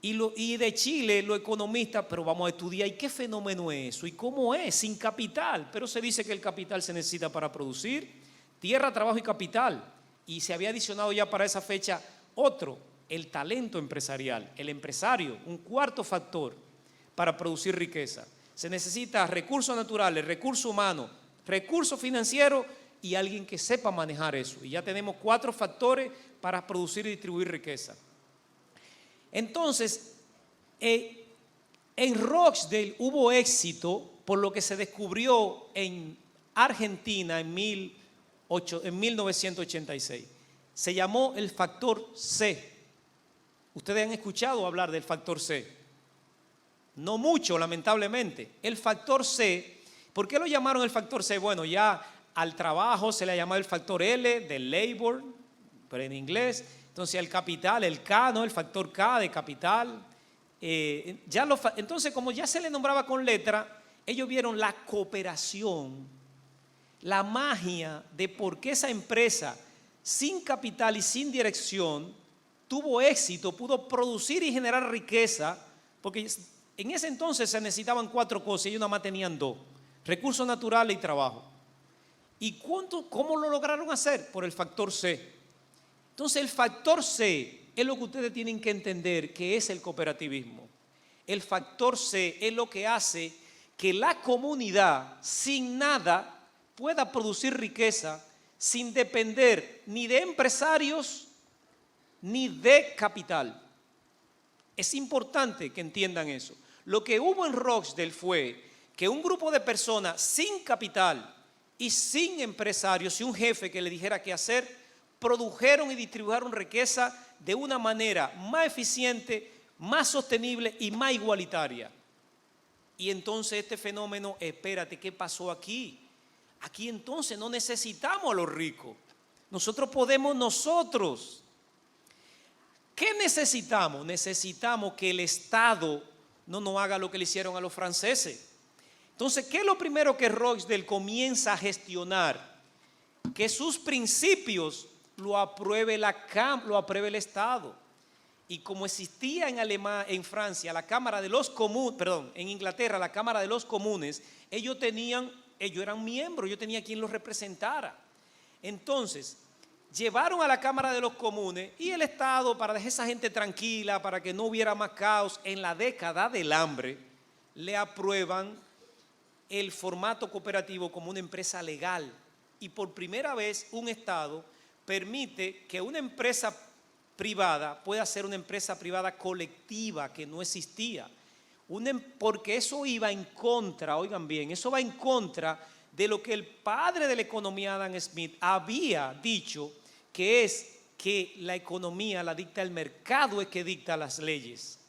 Y de Chile, los economistas, pero vamos a estudiar, ¿y qué fenómeno es eso? ¿Y cómo es? Sin capital. Pero se dice que el capital se necesita para producir, tierra, trabajo y capital. Y se había adicionado ya para esa fecha otro, el talento empresarial. El empresario, un cuarto factor para producir riqueza. Se necesita recursos naturales, recursos humanos, recursos financieros y alguien que sepa manejar eso. Y ya tenemos 4 factores para producir y distribuir riqueza. Entonces, en Rochdale hubo éxito por lo que se descubrió en Argentina en 1986. Se llamó el factor C. Ustedes han escuchado hablar del factor C. No mucho, lamentablemente. El factor C, ¿por qué lo llamaron el factor C? Bueno, ya al trabajo se le ha llamado el factor L, del labor, pero en inglés. Entonces el capital, el K, ¿no? El factor K de capital. Entonces, como ya se le nombraba con letra, ellos vieron la cooperación, la magia de por qué esa empresa sin capital y sin dirección tuvo éxito, pudo producir y generar riqueza, porque en ese entonces se necesitaban 4 cosas y ellos nada más tenían 2, recursos naturales y trabajo. ¿Y cómo lo lograron hacer? Por el factor C. Entonces el factor C es lo que ustedes tienen que entender que es el cooperativismo. El factor C es lo que hace que la comunidad sin nada pueda producir riqueza sin depender ni de empresarios ni de capital. Es importante que entiendan eso. Lo que hubo en Rochdale fue que un grupo de personas sin capital y sin empresarios y un jefe que le dijera qué hacer, produjeron y distribuyeron riqueza de una manera más eficiente, más sostenible y más igualitaria. Y entonces este fenómeno, espérate, ¿qué pasó aquí? Aquí entonces no necesitamos a los ricos. Nosotros podemos nosotros. ¿Qué necesitamos? Necesitamos que el Estado no nos haga lo que le hicieron a los franceses. Entonces, ¿qué es lo primero que Rochdale comienza a gestionar? Que sus principios lo apruebe el Estado. Y como existía en Francia la Cámara de los Comunes, perdón, en Inglaterra la Cámara de los Comunes, ellos eran miembros, yo tenía quien los representara. Entonces, llevaron a la Cámara de los Comunes y el Estado, para dejar a esa gente tranquila, para que no hubiera más caos, en la década del hambre, le aprueban el formato cooperativo como una empresa legal. Y por primera vez un Estado permite que una empresa privada pueda ser una empresa privada colectiva que no existía. Porque eso iba en contra, oigan bien, eso va en contra de lo que el padre de la economía, Adam Smith, había dicho, que es que la economía la dicta el mercado, es que dicta las leyes.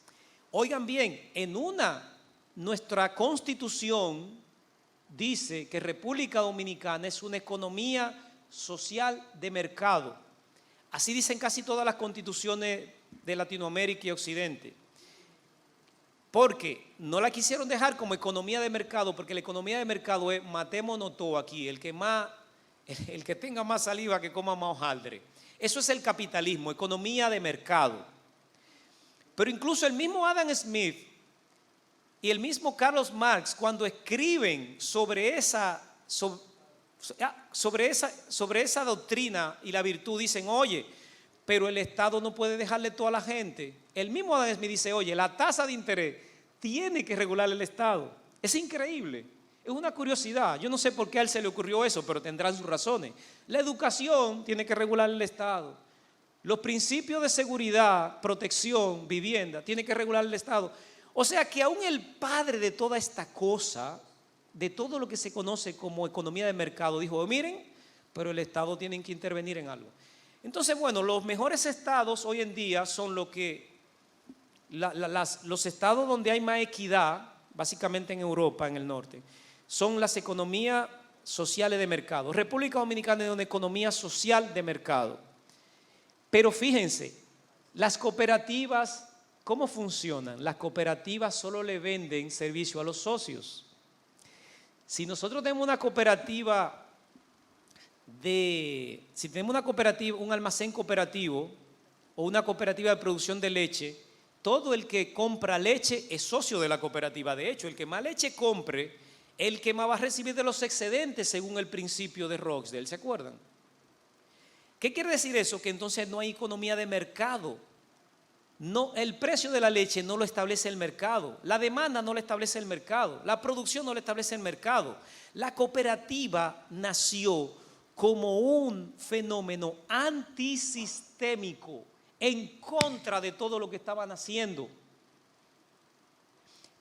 Oigan bien, nuestra Constitución dice que República Dominicana es una economía social de mercado. Así dicen casi todas las constituciones de Latinoamérica y Occidente. Porque no la quisieron dejar como economía de mercado, porque la economía de mercado es matémonos todo aquí, el que tenga más saliva que coma más hojaldre. Eso es el capitalismo, economía de mercado. Pero incluso el mismo Adam Smith y el mismo Carlos Marx, cuando escriben sobre esa doctrina y la virtud, dicen, oye, pero el Estado no puede dejarle todo a la gente. El mismo Adam Smith dice, oye, la tasa de interés tiene que regular el Estado. Es increíble, es una curiosidad. Yo no sé por qué a él se le ocurrió eso, pero tendrán sus razones. La educación tiene que regular el Estado. Los principios de seguridad, protección, vivienda, tiene que regular el Estado. O sea que aún el padre de toda esta cosa, de todo lo que se conoce como economía de mercado, dijo, miren, pero el Estado tiene que intervenir en algo. Entonces, bueno, los mejores estados hoy en día son los estados donde hay más equidad, básicamente en Europa, en el norte, son las economías sociales de mercado. República Dominicana es una economía social de mercado. Pero fíjense, las cooperativas, ¿cómo funcionan? Las cooperativas solo le venden servicio a los socios. Si nosotros tenemos una cooperativa un almacén cooperativo o una cooperativa de producción de leche, todo el que compra leche es socio de la cooperativa. De hecho, el que más leche compre, el que más va a recibir de los excedentes según el principio de Roxdale, ¿se acuerdan? ¿Qué quiere decir eso? Que entonces no hay economía de mercado. No, el precio de la leche no lo establece el mercado, la demanda no lo establece el mercado, la producción no lo establece el mercado. La cooperativa nació como un fenómeno antisistémico en contra de todo lo que estaban haciendo.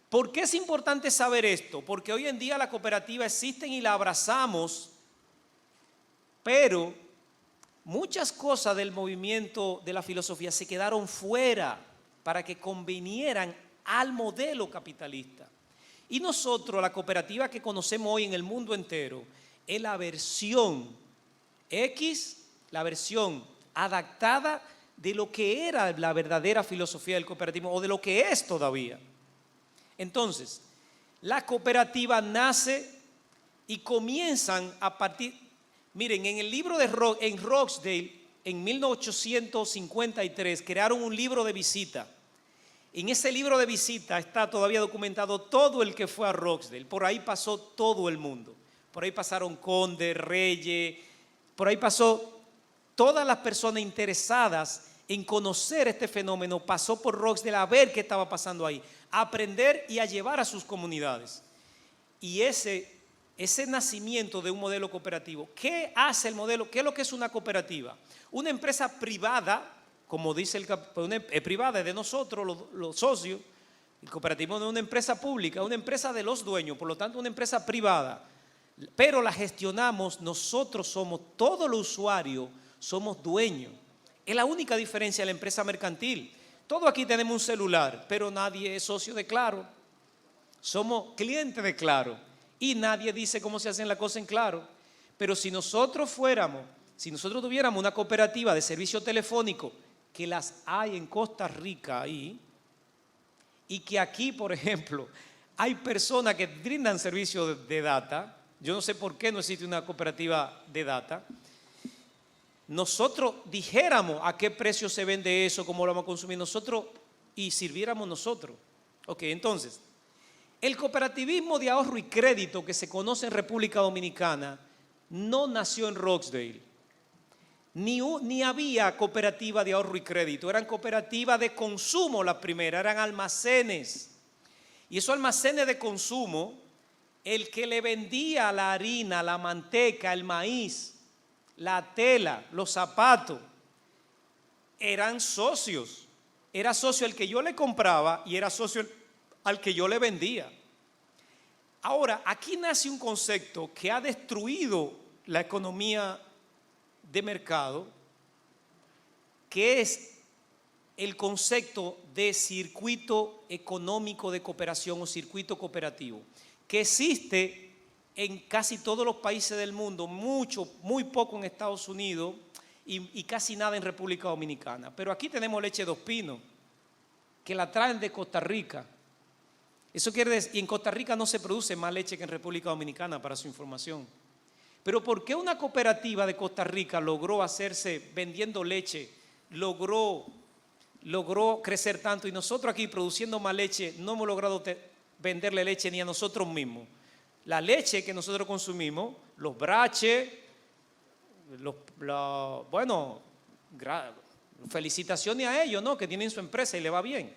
¿Por qué es importante saber esto? Porque hoy en día la cooperativa existe y la abrazamos, pero muchas cosas del movimiento de la filosofía se quedaron fuera para que convinieran al modelo capitalista. Y nosotros, la cooperativa que conocemos hoy en el mundo entero, es la versión X, la versión adaptada de lo que era la verdadera filosofía del cooperativismo o de lo que es todavía. Entonces, la cooperativa nace y comienzan a partir. Miren, en el libro en Roxdale, en 1853, crearon un libro de visita. En ese libro de visita está todavía documentado todo el que fue a Roxdale. Por ahí pasó todo el mundo. Por ahí pasaron condes, reyes, por ahí pasó todas las personas interesadas en conocer este fenómeno. Pasó por Roxdale a ver qué estaba pasando ahí, a aprender y a llevar a sus comunidades. Y ese nacimiento de un modelo cooperativo. ¿Qué hace el modelo? ¿Qué es lo que es una cooperativa? Una empresa privada, como dice privada es de nosotros, los socios. El cooperativismo no es una empresa pública, es una empresa de los dueños, por lo tanto una empresa privada. Pero la gestionamos, nosotros somos, todos los usuarios somos dueños. Es la única diferencia de la empresa mercantil. Todos aquí tenemos un celular, pero nadie es socio de Claro. Somos clientes de Claro. Y nadie dice cómo se hacen las cosas en Claro. Pero si nosotros tuviéramos una cooperativa de servicio telefónico, que las hay en Costa Rica ahí, y que aquí, por ejemplo, hay personas que brindan servicio de data, yo no sé por qué no existe una cooperativa de data, nosotros dijéramos a qué precio se vende eso, cómo lo vamos a consumir nosotros y sirviéramos nosotros. Ok, entonces, el cooperativismo de ahorro y crédito que se conoce en República Dominicana no nació en Roxdale. Ni había cooperativa de ahorro y crédito, eran cooperativas de consumo las primeras, eran almacenes. Y esos almacenes de consumo, el que le vendía la harina, la manteca, el maíz, la tela, los zapatos, eran socios. Era socio al que yo le compraba y era socio al que yo le vendía. Ahora, aquí nace un concepto que ha destruido la economía de mercado, que es el concepto de circuito económico de cooperación o circuito cooperativo, que existe en casi todos los países del mundo, muy poco en Estados Unidos y casi nada en República Dominicana. Pero aquí tenemos leche Dos Pinos, que la traen de Costa Rica. Eso quiere decir, y en Costa Rica no se produce más leche que en República Dominicana, para su información. Pero ¿por qué una cooperativa de Costa Rica logró hacerse vendiendo leche, logró crecer tanto, y nosotros aquí produciendo más leche no hemos logrado venderle leche ni a nosotros mismos? La leche que nosotros consumimos, los braches, bueno, felicitaciones a ellos, ¿no?, que tienen su empresa y le va bien.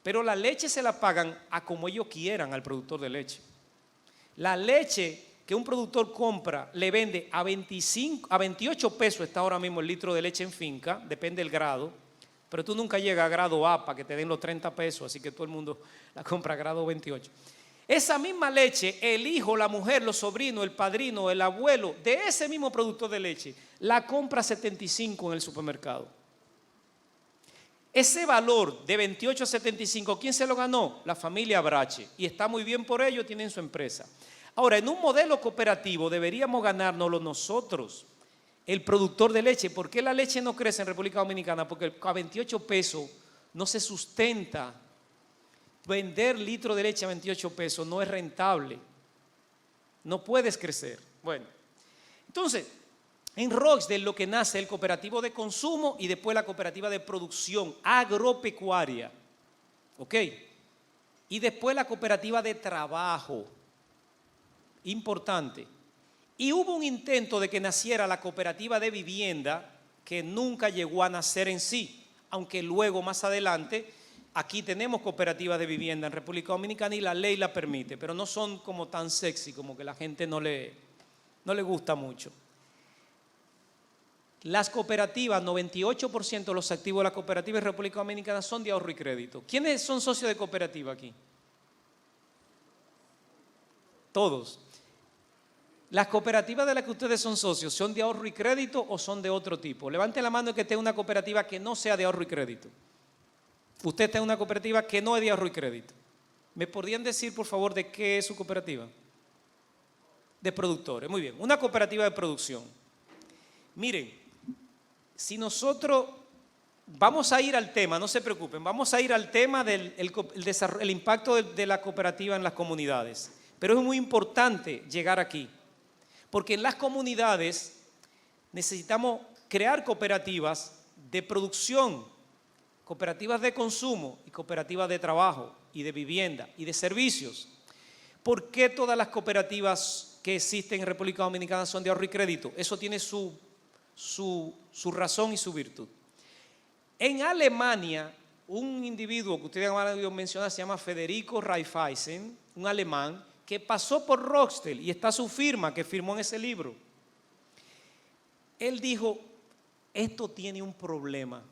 Pero la leche se la pagan a como ellos quieran al productor de leche. La leche que un productor compra, le vende a 28 pesos, está ahora mismo el litro de leche en finca, depende del grado, pero tú nunca llegas a grado A para que te den los 30 pesos, así que todo el mundo la compra a grado 28. Esa misma leche, el hijo, la mujer, los sobrinos, el padrino, el abuelo de ese mismo productor de leche, la compra a 75 en el supermercado. Ese valor de 28 a 75, ¿quién se lo ganó? La familia Brache, y está muy bien por ello, tienen su empresa. Ahora, en un modelo cooperativo deberíamos ganárnoslo nosotros, el productor de leche. ¿Por qué la leche no crece en República Dominicana? Porque a 28 pesos no se sustenta. Vender litro de leche a 28 pesos no es rentable. No puedes crecer. Bueno, entonces, en Rochdale lo que nace es el cooperativo de consumo y después la cooperativa de producción agropecuaria. ¿Ok? Y después la cooperativa de trabajo. Importante. Y hubo un intento de que naciera la cooperativa de vivienda que nunca llegó a nacer en sí, aunque luego más adelante aquí tenemos cooperativas de vivienda en República Dominicana y la ley la permite, pero no son como tan sexy, como que la gente no le gusta mucho. Las cooperativas, 98% de los activos de las cooperativas en República Dominicana son de ahorro y crédito. ¿Quiénes son socios de cooperativa aquí? Todos. ¿Las cooperativas de las que ustedes son socios son de ahorro y crédito o son de otro tipo? Levanten la mano el que esté en una cooperativa que no sea de ahorro y crédito. Usted está en una cooperativa que no es de ahorro y crédito. ¿Me podrían decir, por favor, de qué es su cooperativa? De productores. Muy bien, una cooperativa de producción. Miren, si nosotros vamos a ir al tema, no se preocupen, vamos a ir al tema del el impacto de la cooperativa en las comunidades. Pero es muy importante llegar aquí, porque en las comunidades necesitamos crear cooperativas de producción, cooperativas de consumo y cooperativas de trabajo y de vivienda y de servicios. ¿Por qué todas las cooperativas que existen en República Dominicana son de ahorro y crédito? Eso tiene su razón y su virtud. En Alemania, un individuo que ustedes van a mencionar se llama Federico Raiffeisen, un alemán, que pasó por Rochdale y está su firma que firmó en ese libro. Él dijo, esto tiene un problema.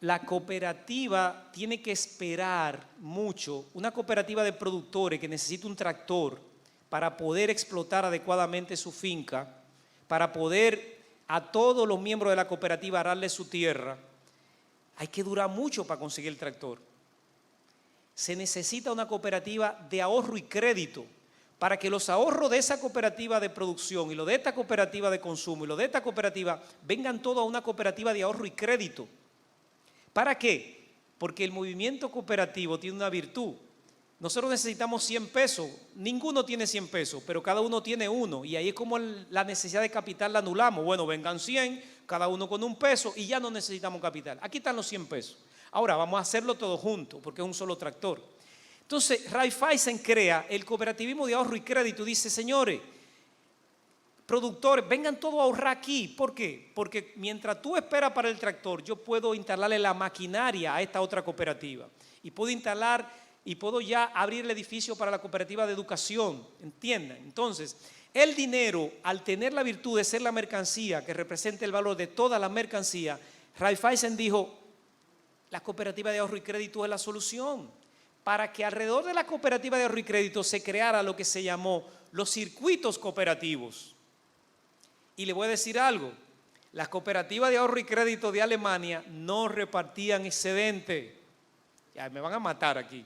La cooperativa tiene que esperar mucho. Una cooperativa de productores que necesita un tractor para poder explotar adecuadamente su finca, para poder a todos los miembros de la cooperativa ararle su tierra, hay que durar mucho para conseguir el tractor. Se necesita una cooperativa de ahorro y crédito para que los ahorros de esa cooperativa de producción y los de esta cooperativa de consumo y los de esta cooperativa vengan todos a una cooperativa de ahorro y crédito. ¿Para qué? Porque el movimiento cooperativo tiene una virtud. Nosotros necesitamos 100 pesos, ninguno tiene 100 pesos, pero cada uno tiene uno, y ahí es como la necesidad de capital la anulamos. Bueno, vengan 100, cada uno con un peso y ya no necesitamos capital. Aquí están los 100 pesos. Ahora vamos a hacerlo todo junto porque es un solo tractor. Entonces Raiffeisen crea el cooperativismo de ahorro y crédito. Dice, señores, productores, vengan todos a ahorrar aquí. ¿Por qué? Porque mientras tú esperas para el tractor, yo puedo instalarle la maquinaria a esta otra cooperativa y puedo instalar y puedo ya abrir el edificio para la cooperativa de educación, ¿entienden? Entonces, el dinero, al tener la virtud de ser la mercancía que representa el valor de toda la mercancía, Raiffeisen dijo, la cooperativa de ahorro y crédito es la solución, para que alrededor de la cooperativa de ahorro y crédito se creara lo que se llamó los circuitos cooperativos. Y le voy a decir algo, las cooperativas de ahorro y crédito de Alemania no repartían excedente. Ya me van a matar aquí.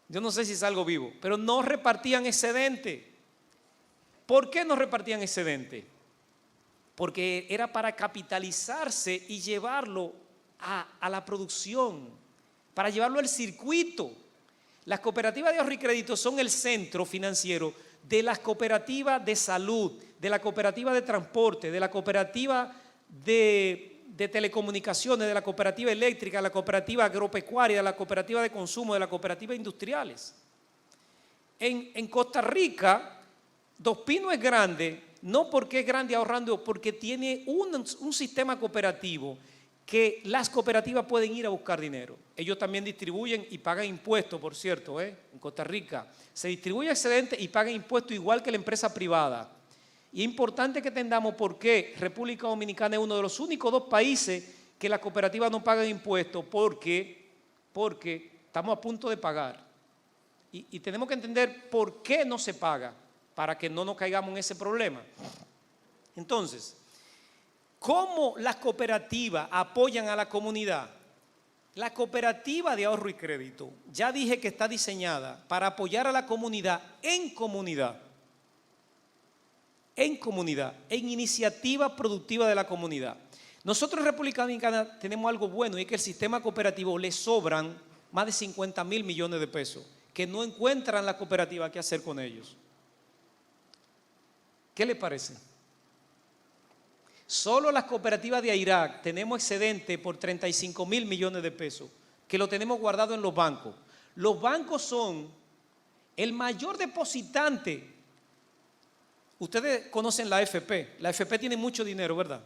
Yo no sé si salgo vivo, pero no repartían excedente. ¿Por qué no repartían excedente? Porque era para capitalizarse y llevarlo a la producción, para llevarlo al circuito. Las cooperativas de ahorro y crédito son el centro financiero de las cooperativas de salud, de la cooperativa de transporte, de la cooperativa de telecomunicaciones, de la cooperativa eléctrica, de la cooperativa agropecuaria, de la cooperativa de consumo, de la cooperativa industriales. En Costa Rica, Dos Pinos es grande, no porque es grande ahorrando, porque tiene un sistema cooperativo que las cooperativas pueden ir a buscar dinero. Ellos también distribuyen y pagan impuestos, por cierto, en Costa Rica. Se distribuye excedente y pagan impuestos igual que la empresa privada. Y es importante que entendamos por qué República Dominicana es uno de los únicos 2 países que las cooperativas no pagan impuestos, porque estamos a punto de pagar. Y tenemos que entender por qué no se paga, para que no nos caigamos en ese problema. Entonces, ¿cómo las cooperativas apoyan a la comunidad? La cooperativa de ahorro y crédito, ya dije que está diseñada para apoyar a la comunidad, en iniciativa productiva de la comunidad. Nosotros en República Dominicana tenemos algo bueno, y es que el sistema cooperativo le sobran más de 50.000 millones de pesos, que no encuentran la cooperativa qué hacer con ellos. ¿Qué le parece? Solo las cooperativas de Irak tenemos excedente por 35.000 millones de pesos, que lo tenemos guardado en los bancos. Los bancos son el mayor depositante. Ustedes conocen la AFP. La AFP tiene mucho dinero, ¿verdad?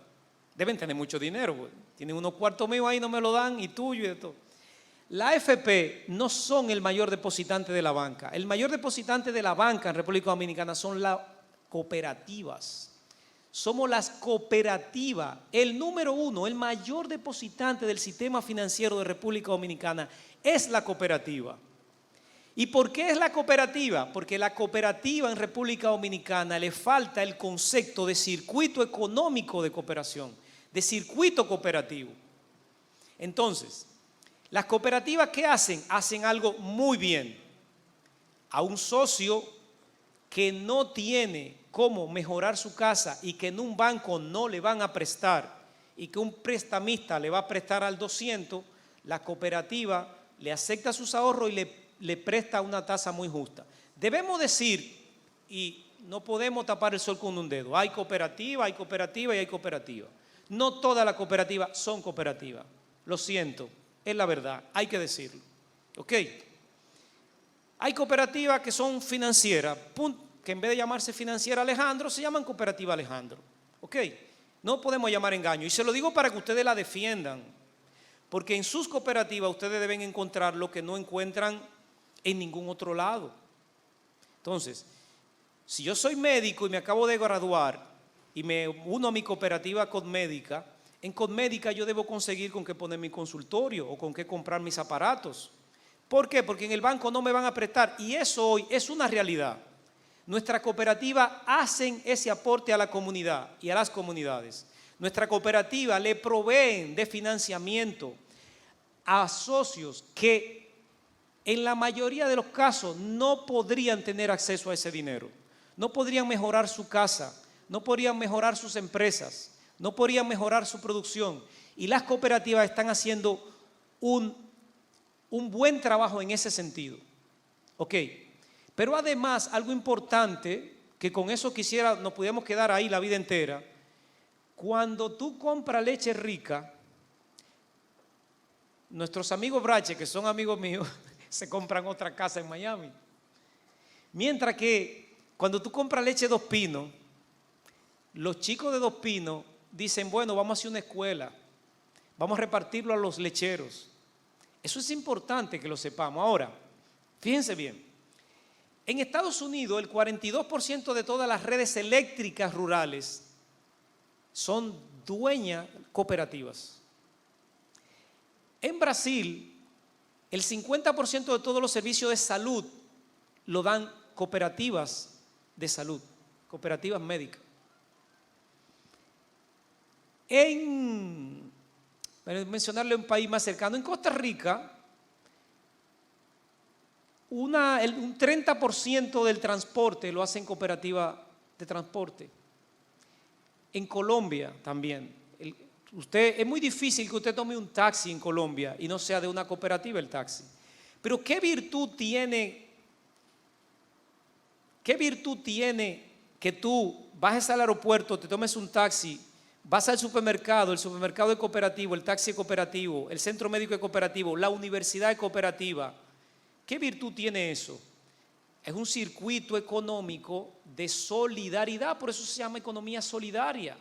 Deben tener mucho dinero. Pues. Tienen unos cuartos míos ahí, no me lo dan, y tuyo y de todo. La AFP no son el mayor depositante de la banca. El mayor depositante de la banca en República Dominicana son las cooperativas. Somos las cooperativas. El número 1, el mayor depositante del sistema financiero de República Dominicana es la cooperativa. ¿Y por qué es la cooperativa? Porque la cooperativa en República Dominicana le falta el concepto de circuito económico de cooperación, de circuito cooperativo. Entonces, las cooperativas, ¿qué hacen? Hacen algo muy bien. A un socio que no tiene cómo mejorar su casa y que en un banco no le van a prestar y que un prestamista le va a prestar al 200, la cooperativa le acepta sus ahorros y le presta una tasa muy justa. Debemos decir, y no podemos tapar el sol con un dedo, hay cooperativa y hay cooperativa. No todas las cooperativas son cooperativas. Lo siento, es la verdad, hay que decirlo. ¿Ok? Hay cooperativas que son financieras, que en vez de llamarse Financiera Alejandro, se llaman Cooperativa Alejandro. ¿Ok? No podemos llamar engaño. Y se lo digo para que ustedes la defiendan. Porque en sus cooperativas ustedes deben encontrar lo que no encuentran en ningún otro lado. Entonces, si yo soy médico y me acabo de graduar y me uno a mi cooperativa Codmédica, en Codmédica yo debo conseguir con qué poner mi consultorio o con qué comprar mis aparatos. ¿Por qué? Porque en el banco no me van a prestar. Y eso hoy es una realidad. Nuestras cooperativas hacen ese aporte a la comunidad y a las comunidades. Nuestra cooperativa le proveen de financiamiento a socios que en la mayoría de los casos no podrían tener acceso a ese dinero. No podrían mejorar su casa, no podrían mejorar sus empresas, no podrían mejorar su producción. Y las cooperativas están haciendo un buen trabajo en ese sentido. Ok. Pero además, algo importante, que con eso nos pudiéramos quedar ahí la vida entera, cuando tú compras leche rica, nuestros amigos Brache, que son amigos míos, se compran otra casa en Miami. Mientras que cuando tú compras leche Dos Pinos, los chicos de Dos Pinos dicen, bueno, vamos a hacer una escuela, vamos a repartirlo a los lecheros. Eso es importante que lo sepamos. Ahora, Fíjense bien. En Estados Unidos, el 42% de todas las redes eléctricas rurales son dueñas cooperativas. En Brasil, el 50% de todos los servicios de salud lo dan cooperativas de salud, cooperativas médicas. Para mencionarle un país más cercano, en Costa Rica, un 30% del transporte lo hacen cooperativa de transporte. En Colombia también. Es muy difícil que usted tome un taxi en Colombia y no sea de una cooperativa el taxi. Pero ¿qué virtud tiene que tú bajes al aeropuerto, te tomes un taxi, vas al supermercado, el supermercado es cooperativo, el taxi es cooperativo, el centro médico es cooperativo, la universidad es cooperativa? ¿Qué virtud tiene eso? Es un circuito económico de solidaridad, por eso se llama economía solidaria.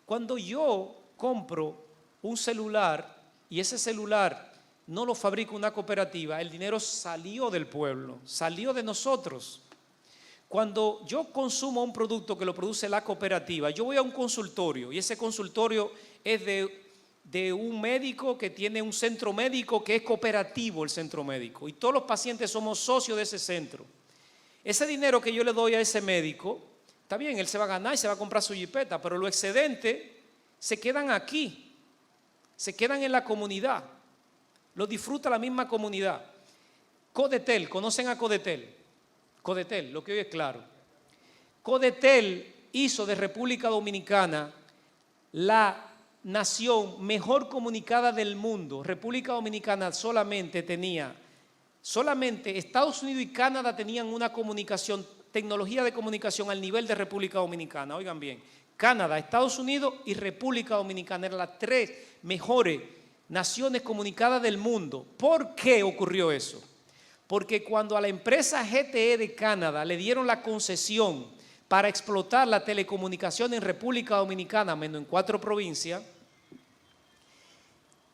Cuando yo compro un celular y ese celular no lo fabrica una cooperativa, el dinero salió del pueblo, salió de nosotros. Cuando yo consumo un producto que lo produce la cooperativa, yo voy a un consultorio y ese consultorio es de un médico que tiene un centro médico que es cooperativo, el centro médico, y todos los pacientes somos socios de ese centro. Ese dinero que yo le doy a ese médico, está bien, él se va a ganar y se va a comprar su jipeta, pero los excedentes se quedan aquí, se quedan en la comunidad, lo disfruta la misma comunidad. Codetel, ¿conocen a Codetel? Codetel, lo que hoy es Claro. Codetel hizo de República Dominicana la nación mejor comunicada del mundo. República Dominicana solamente Estados Unidos y Canadá tenían una comunicación, tecnología de comunicación al nivel de República Dominicana. Oigan bien, Canadá, Estados Unidos y República Dominicana eran las tres mejores naciones comunicadas del mundo. ¿Por qué ocurrió eso? Porque cuando a la empresa GTE de Canadá le dieron la concesión para explotar la telecomunicación en República Dominicana, menos en 4 provincias,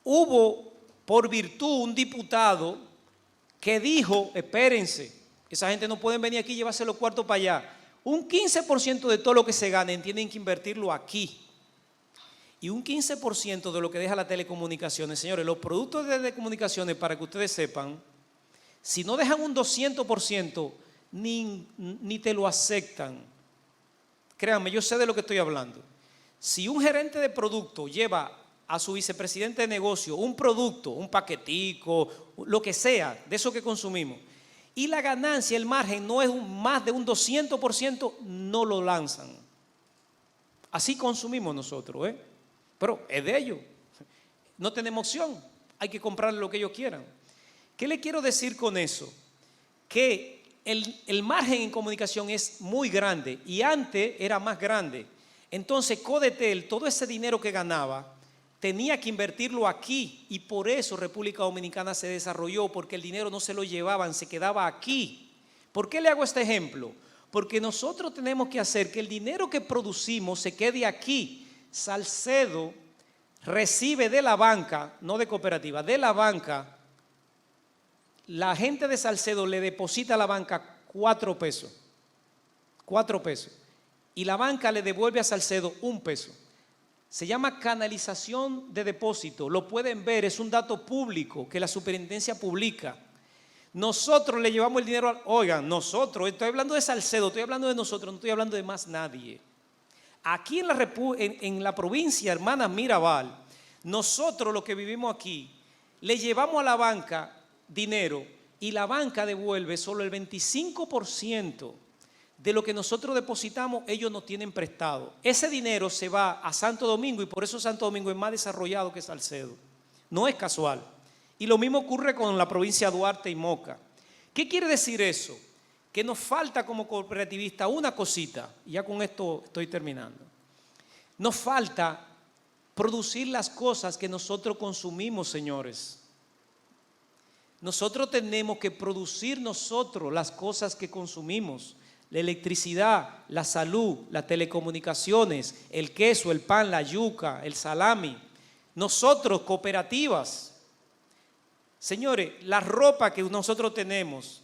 hubo por virtud un diputado que dijo, espérense, esa gente no puede venir aquí y llevarse los cuartos para allá. Un 15% de todo lo que se ganen tienen que invertirlo aquí. Y un 15% de lo que deja las telecomunicaciones, señores, los productos de telecomunicaciones, para que ustedes sepan, si no dejan un 200%, ni te lo aceptan. Créanme, yo sé de lo que estoy hablando. Si un gerente de producto lleva a su vicepresidente de negocio un producto, un paquetico, lo que sea, de eso que consumimos, y la ganancia, el margen no es más de un 200%, no lo lanzan. Así consumimos nosotros, pero es de ellos. No tenemos opción, hay que comprarle lo que ellos quieran. ¿Qué le quiero decir con eso? Que el margen en comunicación es muy grande y antes era más grande. Entonces Codetel, todo ese dinero que ganaba, tenía que invertirlo aquí y por eso República Dominicana se desarrolló, porque el dinero no se lo llevaban, se quedaba aquí. ¿Por qué le hago este ejemplo? Porque nosotros tenemos que hacer que el dinero que producimos se quede aquí. Salcedo recibe de la banca, no de cooperativa, de la banca. La gente de Salcedo le deposita a la banca 4 pesos. 4 pesos. Y la banca le devuelve a Salcedo 1 peso. Se llama canalización de depósito. Lo pueden ver, es un dato público que la superintendencia publica. Nosotros le llevamos el dinero, oigan, nosotros, estoy hablando de Salcedo, estoy hablando de nosotros, no estoy hablando de más nadie. Aquí en la provincia hermana Mirabal, nosotros los que vivimos aquí, le llevamos a la banca dinero y la banca devuelve solo el 25% de lo que nosotros depositamos, ellos nos tienen prestado. Ese dinero se va a Santo Domingo y por eso Santo Domingo es más desarrollado que Salcedo. No es casual. Y lo mismo ocurre con la provincia de Duarte y Moca. ¿Qué quiere decir eso? Que nos falta como cooperativistas una cosita, y ya con esto estoy terminando. Nos falta producir las cosas que nosotros consumimos, señores. Nosotros tenemos que producir nosotros las cosas que consumimos. La electricidad, la salud, las telecomunicaciones, el queso, el pan, la yuca, el salami. Nosotros, cooperativas. Señores, la ropa que nosotros tenemos,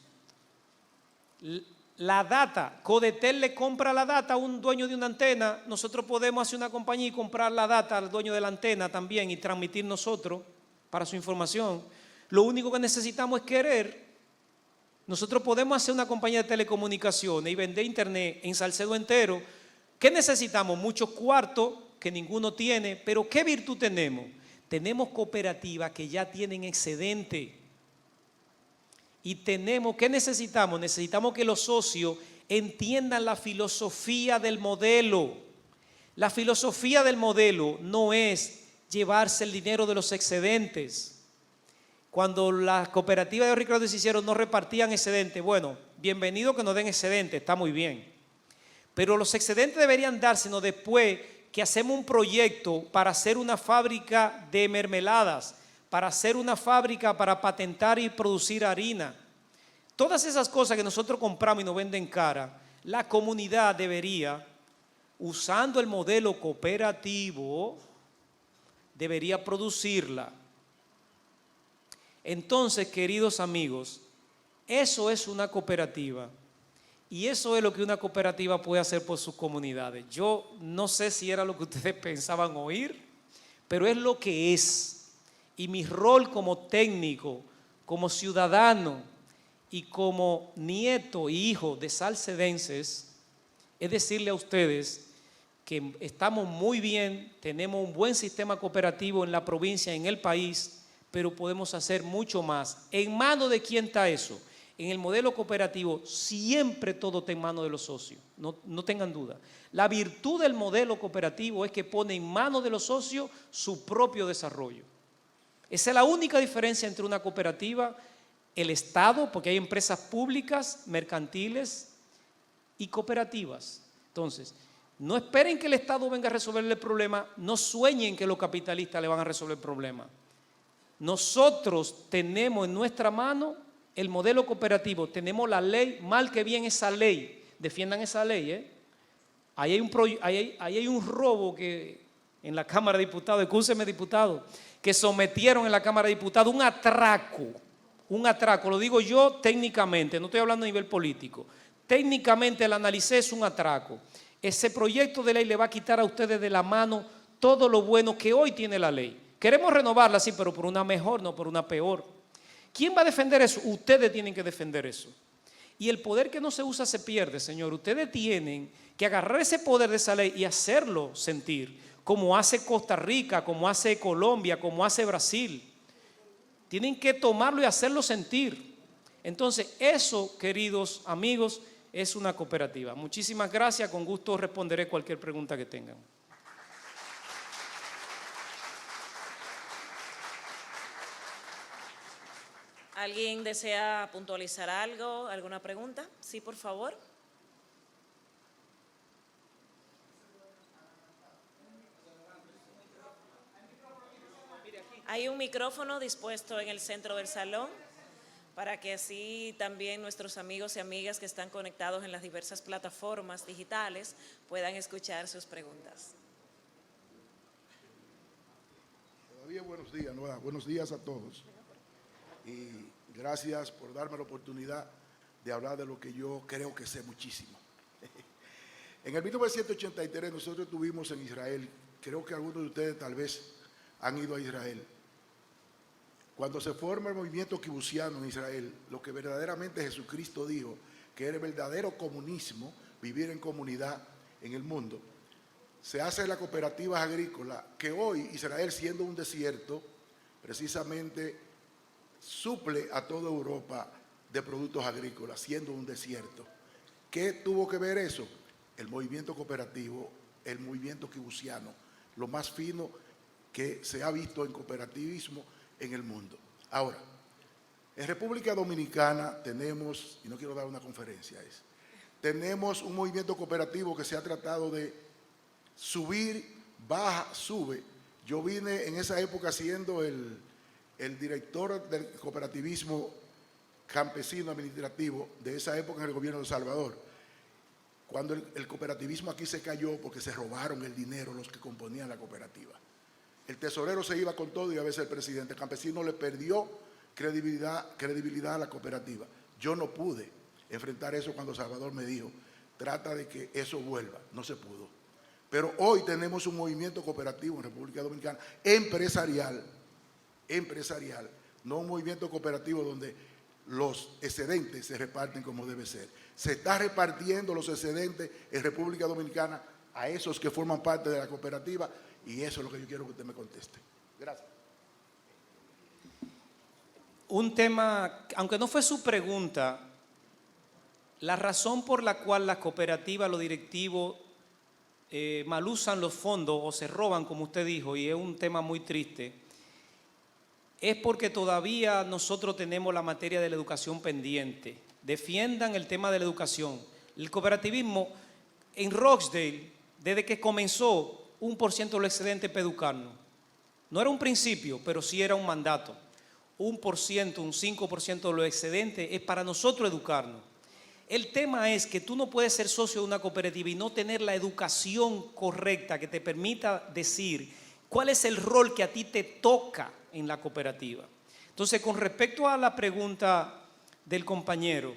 la data, Codetel le compra la data a un dueño de una antena, nosotros podemos hacer una compañía y comprar la data al dueño de la antena también y transmitir nosotros para su información. Lo único que necesitamos es querer. Nosotros podemos hacer una compañía de telecomunicaciones y vender internet en Salcedo entero. ¿Qué necesitamos? Muchos cuartos que ninguno tiene, pero ¿qué virtud tenemos? Tenemos cooperativas que ya tienen excedente. Y tenemos, ¿qué necesitamos? Necesitamos que los socios entiendan la filosofía del modelo. La filosofía del modelo no es llevarse el dinero de los excedentes. Cuando las cooperativas de ahorro se hicieron, no repartían excedentes. Bueno, bienvenido que nos den excedentes, está muy bien. Pero los excedentes deberían dársenos después que hacemos un proyecto para hacer una fábrica de mermeladas, para hacer una fábrica para patentar y producir harina. Todas esas cosas que nosotros compramos y nos venden cara, la comunidad debería, usando el modelo cooperativo, debería producirla. Entonces, queridos amigos, eso es una cooperativa. Y eso es lo que una cooperativa puede hacer por sus comunidades. Yo no sé si era lo que ustedes pensaban oír, pero es lo que es. Y mi rol como técnico, como ciudadano y como nieto e hijo de salcedenses, es decirle a ustedes que estamos muy bien, tenemos un buen sistema cooperativo en la provincia, en el país, pero podemos hacer mucho más. ¿En manos de quién está eso? En el modelo cooperativo siempre todo está en manos de los socios, no tengan duda. La virtud del modelo cooperativo es que pone en manos de los socios su propio desarrollo. Esa es la única diferencia entre una cooperativa, el Estado, porque hay empresas públicas, mercantiles y cooperativas. Entonces, no esperen que el Estado venga a resolverle el problema, no sueñen que los capitalistas le van a resolver el problema. Nosotros tenemos en nuestra mano el modelo cooperativo, tenemos la ley, mal que bien esa ley, defiendan esa ley. Ahí hay un robo que en la Cámara de Diputados, escúcheme diputado, que sometieron en la Cámara de Diputados un atraco, lo digo yo técnicamente, no estoy hablando a nivel político, técnicamente el analicé, es un atraco. Ese proyecto de ley le va a quitar a ustedes de la mano todo lo bueno que hoy tiene la ley. Queremos renovarla, sí, pero por una mejor, no por una peor. ¿Quién va a defender eso? Ustedes tienen que defender eso. Y el poder que no se usa se pierde, señor. Ustedes tienen que agarrar ese poder de esa ley y hacerlo sentir, como hace Costa Rica, como hace Colombia, como hace Brasil. Tienen que tomarlo y hacerlo sentir. Entonces, eso, queridos amigos, es una cooperativa. Muchísimas gracias. Con gusto responderé cualquier pregunta que tengan. ¿Alguien desea puntualizar algo, alguna pregunta? Sí, por favor. Hay un micrófono dispuesto en el centro del salón para que así también nuestros amigos y amigas que están conectados en las diversas plataformas digitales puedan escuchar sus preguntas. Todavía buenos días, Noa. Buenos días a todos. Y gracias por darme la oportunidad de hablar de lo que yo creo que sé muchísimo. En el 1983 nosotros estuvimos en Israel, creo que algunos de ustedes tal vez han ido a Israel. Cuando se forma el movimiento kibusiano en Israel, lo que verdaderamente Jesucristo dijo, que era el verdadero comunismo, vivir en comunidad en el mundo, se hace la cooperativa agrícola, que hoy Israel, siendo un desierto, precisamente suple a toda Europa de productos agrícolas, siendo un desierto. ¿Qué tuvo que ver eso? El movimiento cooperativo, el movimiento kibusiano, lo más fino que se ha visto en cooperativismo en el mundo. Ahora, en República Dominicana tenemos, y no quiero dar una conferencia, tenemos un movimiento cooperativo que se ha tratado de subir, baja, sube. Yo vine en esa época siendo el director del cooperativismo campesino administrativo de esa época en el gobierno de El Salvador, cuando el cooperativismo aquí se cayó porque se robaron el dinero los que componían la cooperativa. El tesorero se iba con todo y a veces el presidente campesino le perdió credibilidad a la cooperativa. Yo no pude enfrentar eso cuando Salvador me dijo, trata de que eso vuelva. No se pudo. Pero hoy tenemos un movimiento cooperativo en República Dominicana, empresarial, no un movimiento cooperativo donde los excedentes se reparten como debe ser. Se está repartiendo los excedentes en República Dominicana a esos que forman parte de la cooperativa, y eso es lo que yo quiero que usted me conteste. Gracias. Un tema, aunque no fue su pregunta, la razón por la cual las cooperativas, los directivos malusan los fondos o se roban, como usted dijo, y es un tema muy triste, es porque todavía nosotros tenemos la materia de la educación pendiente. Defiendan el tema de la educación. El cooperativismo en Rochdale, desde que comenzó, 1% de los excedentes para educarnos. No era un principio, pero sí era un mandato. 1%, un 5% de los excedentes es para nosotros educarnos. El tema es que tú no puedes ser socio de una cooperativa y no tener la educación correcta que te permita decir cuál es el rol que a ti te toca en la cooperativa. Entonces, con respecto a la pregunta del compañero,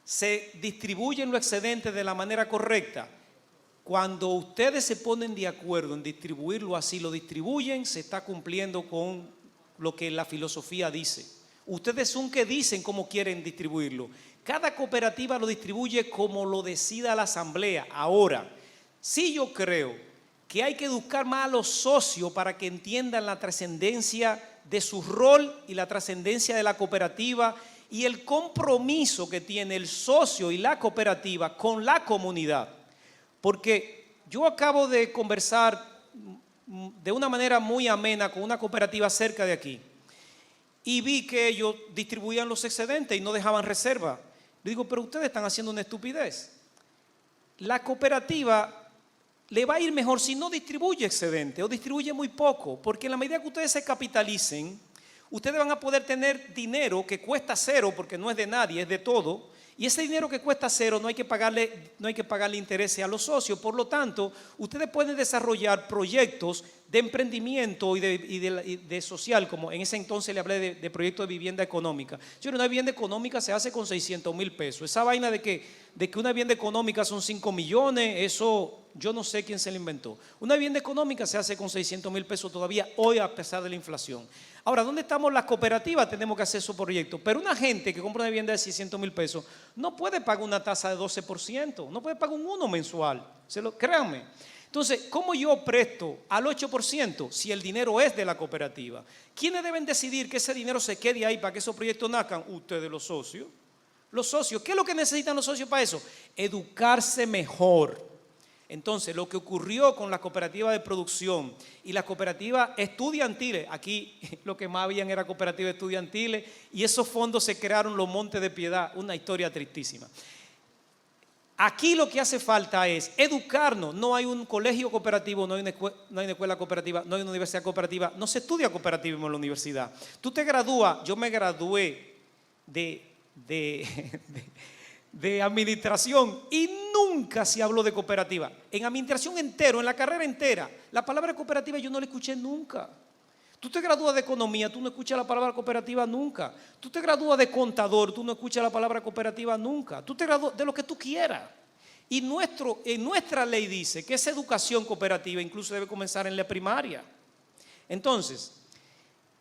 ¿se distribuyen los excedentes de la manera correcta? Cuando ustedes se ponen de acuerdo en distribuirlo así, lo distribuyen, se está cumpliendo con lo que la filosofía dice. Ustedes son que dicen cómo quieren distribuirlo. Cada cooperativa lo distribuye como lo decida la asamblea. Ahora, sí yo creo que hay que educar más a los socios para que entiendan la trascendencia de su rol y la trascendencia de la cooperativa y el compromiso que tiene el socio y la cooperativa con la comunidad. Porque yo acabo de conversar de una manera muy amena con una cooperativa cerca de aquí y vi que ellos distribuían los excedentes y no dejaban reserva. Le digo, pero ustedes están haciendo una estupidez. La cooperativa le va a ir mejor si no distribuye excedente o distribuye muy poco, porque en la medida que ustedes se capitalicen, ustedes van a poder tener dinero que cuesta cero, porque no es de nadie, es de todo, y ese dinero que cuesta cero no hay que pagarle intereses a los socios. Por lo tanto, ustedes pueden desarrollar proyectos de emprendimiento y de social, como en ese entonces le hablé de proyectos de vivienda económica. Una vivienda económica se hace con 600,000 pesos. Esa vaina de que una vivienda económica son 5 millones, eso yo no sé quién se lo inventó. Una vivienda económica se hace con 600,000 pesos todavía hoy, a pesar de la inflación. Ahora, ¿dónde estamos las cooperativas? Tenemos que hacer esos proyectos. Pero una gente que compra una vivienda de 600,000 pesos no puede pagar una tasa de 12%, no puede pagar un 1 mensual. Créanme. Entonces, ¿cómo yo presto al 8% si el dinero es de la cooperativa? ¿Quiénes deben decidir que ese dinero se quede ahí para que esos proyectos nazcan? Ustedes, los socios. Los socios, ¿qué es lo que necesitan los socios para eso? Educarse mejor. Entonces, lo que ocurrió con la cooperativa de producción y las cooperativas estudiantiles, aquí lo que más habían era cooperativas estudiantiles, y esos fondos se crearon los Montes de Piedad, una historia tristísima. Aquí lo que hace falta es educarnos. No hay un colegio cooperativo, no hay una escuela cooperativa, no hay una universidad cooperativa, no se estudia cooperativismo en la universidad. Tú te gradúas, yo me gradué de administración y nunca se habló de cooperativa. En administración entero, en la carrera entera, la palabra cooperativa yo no la escuché nunca. Tú te gradúas de economía, tú no escuchas la palabra cooperativa nunca. Tú te gradúas de contador, tú no escuchas la palabra cooperativa nunca. Tú te gradúas de lo que tú quieras. Y en nuestra ley dice que esa educación cooperativa incluso debe comenzar en la primaria. Entonces,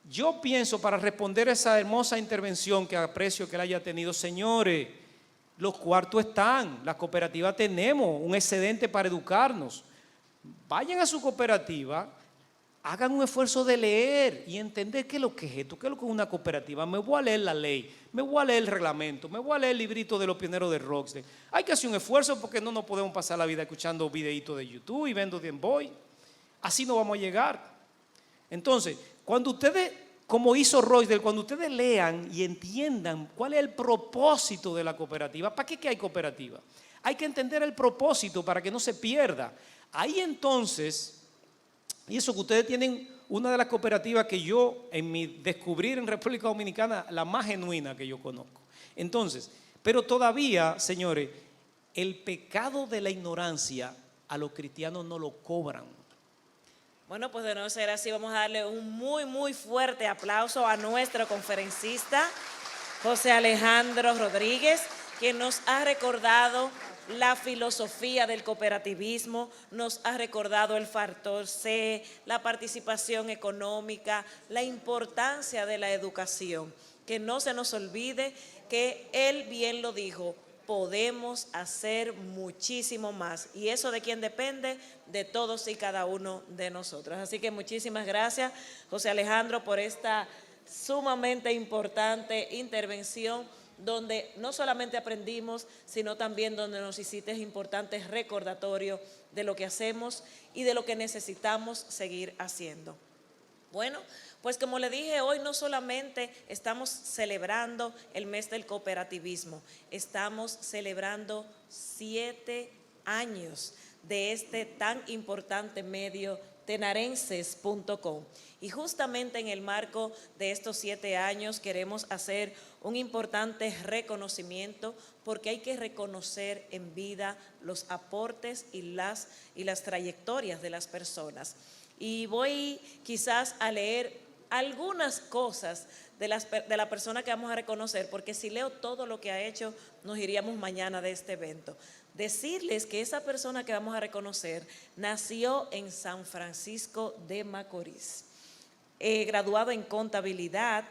yo pienso, para responder esa hermosa intervención que aprecio que la haya tenido, señores, los cuartos están, las cooperativas tenemos un excedente para educarnos. Vayan a su cooperativa, hagan un esfuerzo de leer y entender qué es lo que es esto, qué es lo que es una cooperativa. Me voy a leer la ley, me voy a leer el reglamento, me voy a leer el librito de los pioneros de Rochdale. Hay que hacer un esfuerzo porque no nos podemos pasar la vida escuchando videitos de YouTube y viendo Game Boy. Así no vamos a llegar. Entonces, cuando ustedes, como hizo Rochdale, cuando ustedes lean y entiendan cuál es el propósito de la cooperativa, ¿para qué hay cooperativa? Hay que entender el propósito para que no se pierda. Ahí entonces, y eso que ustedes tienen una de las cooperativas que yo, en mi descubrir en República Dominicana, la más genuina que yo conozco. Entonces, pero todavía, señores, el pecado de la ignorancia a los cristianos no lo cobran. Bueno, pues de no ser así, vamos a darle un muy fuerte aplauso a nuestro conferencista, José Alejandro Rodríguez, que nos ha recordado la filosofía del cooperativismo, nos ha recordado el factor C, la participación económica, la importancia de la educación. Que no se nos olvide que él bien lo dijo, podemos hacer muchísimo más. ¿Y eso de quién depende? De todos y cada uno de nosotros. Así que muchísimas gracias, José Alejandro, por esta sumamente importante intervención, donde no solamente aprendimos, sino también donde nos hiciste importantes recordatorios de lo que hacemos y de lo que necesitamos seguir haciendo. Bueno, pues como le dije, hoy no solamente estamos celebrando el mes del cooperativismo, estamos celebrando 7 años de este tan importante medio, tenarenses.com. Y justamente en el marco de estos 7 años queremos hacer un importante reconocimiento, porque hay que reconocer en vida los aportes y las trayectorias de las personas. Y voy quizás a leer algunas cosas de la persona que vamos a reconocer, porque si leo todo lo que ha hecho, nos iríamos mañana de este evento. Decirles que esa persona que vamos a reconocer nació en San Francisco de Macorís, graduado en contabilidad,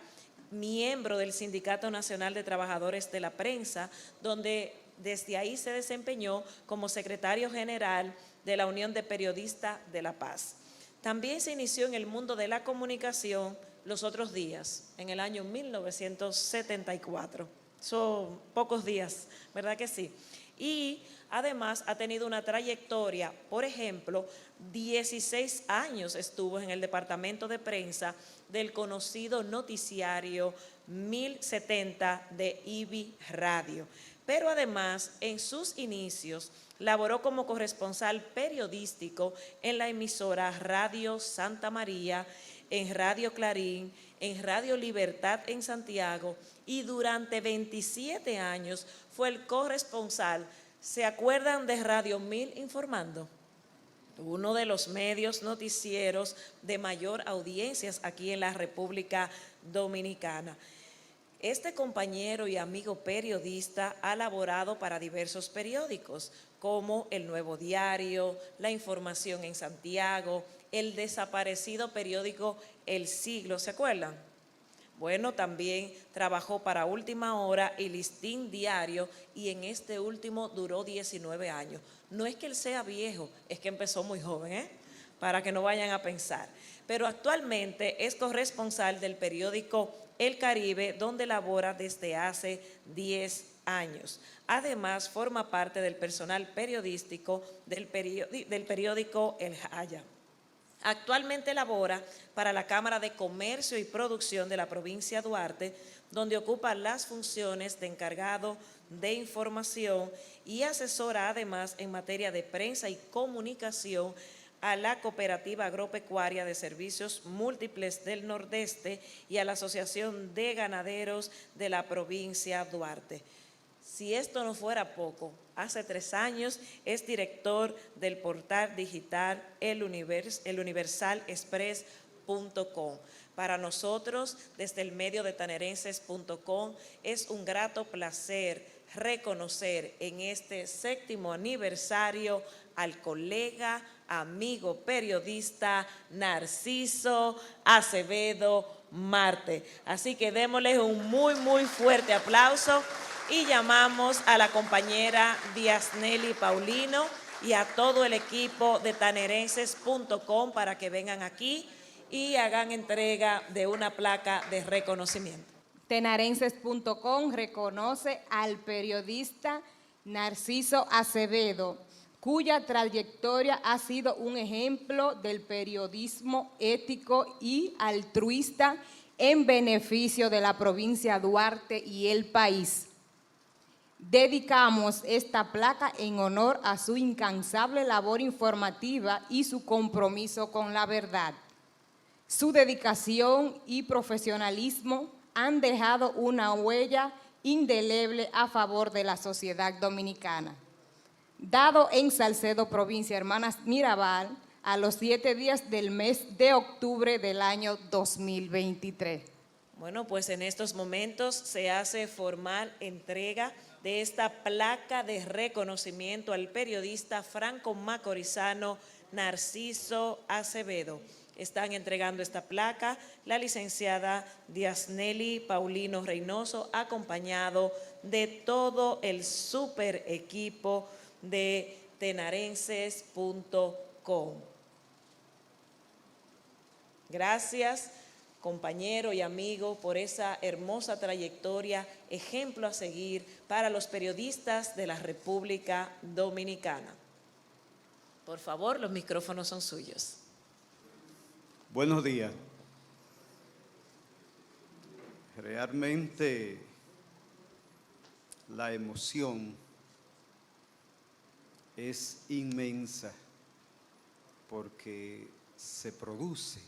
miembro del Sindicato Nacional de Trabajadores de la Prensa, donde desde ahí se desempeñó como secretario general de la Unión de Periodistas de La Paz. También se inició en el mundo de la comunicación los otros días, en el año 1974. Son pocos días, ¿verdad que sí? Y además ha tenido una trayectoria, por ejemplo, 16 años estuvo en el departamento de prensa del conocido noticiario 1070 de IBI Radio. Pero además, en sus inicios, laboró como corresponsal periodístico en la emisora Radio Santa María, en Radio Clarín, en Radio Libertad en Santiago, y durante 27 años fue el corresponsal. ¿Se acuerdan de Radio 1000 Informando? Uno de los medios noticieros de mayor audiencias aquí en la República Dominicana. Este compañero y amigo periodista ha laborado para diversos periódicos, como El Nuevo Diario, La Información en Santiago, el desaparecido periódico El Siglo, ¿se acuerdan? Bueno, también trabajó para Última Hora y Listín Diario, y en este último duró 19 años. No es que él sea viejo, es que empezó muy joven, para que no vayan a pensar. Pero actualmente es corresponsal del periódico El Caribe, donde labora desde hace 10 años. Además, forma parte del personal periodístico del periódico El Jaya. Actualmente labora para la Cámara de Comercio y Producción de la provincia de Duarte, donde ocupa las funciones de encargado de información y asesora además en materia de prensa y comunicación a la Cooperativa Agropecuaria de Servicios Múltiples del Nordeste y a la Asociación de Ganaderos de la provincia de Duarte. Si esto no fuera poco, hace 3 años es director del portal digital eluniversalexpress.com. Para nosotros, desde el medio de tanerenses.com, es un grato placer reconocer en este 7º aniversario al colega, amigo periodista Narciso Acevedo Marte. Así que démosle un muy fuerte aplauso y llamamos a la compañera Diasneli Paulino y a todo el equipo de tanerenses.com para que vengan aquí y hagan entrega de una placa de reconocimiento. Tenarenses.com reconoce al periodista Narciso Acevedo, cuya trayectoria ha sido un ejemplo del periodismo ético y altruista en beneficio de la provincia de Duarte y el país. Dedicamos esta placa en honor a su incansable labor informativa y su compromiso con la verdad. Su dedicación y profesionalismo han dejado una huella indeleble a favor de la sociedad dominicana. Dado en Salcedo, provincia Hermanas Mirabal, a los 7 días del mes de octubre del año 2023. Bueno, pues en estos momentos se hace formal entrega de esta placa de reconocimiento al periodista franco-macorizano Narciso Acevedo. Están entregando esta placa la licenciada Diasneli Paulino Reynoso, acompañado de todo el super equipo de tenarenses.com. Gracias, compañero y amigo, por esa hermosa trayectoria, ejemplo a seguir para los periodistas de la República Dominicana. Por favor, los micrófonos son suyos. Buenos días. Realmente la emoción es inmensa porque se produce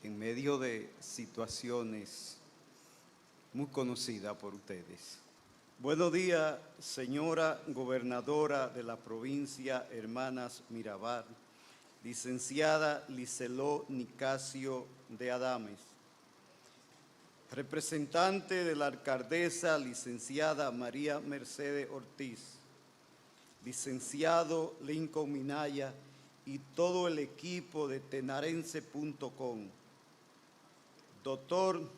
en medio de situaciones muy conocidas por ustedes. Buenos días, señora gobernadora de la provincia Hermanas Mirabal, licenciada Liceló Nicasio de Adames, representante de la alcaldesa, licenciada María Mercedes Ortiz, licenciado Lincoln Minaya y todo el equipo de tenarense.com, doctor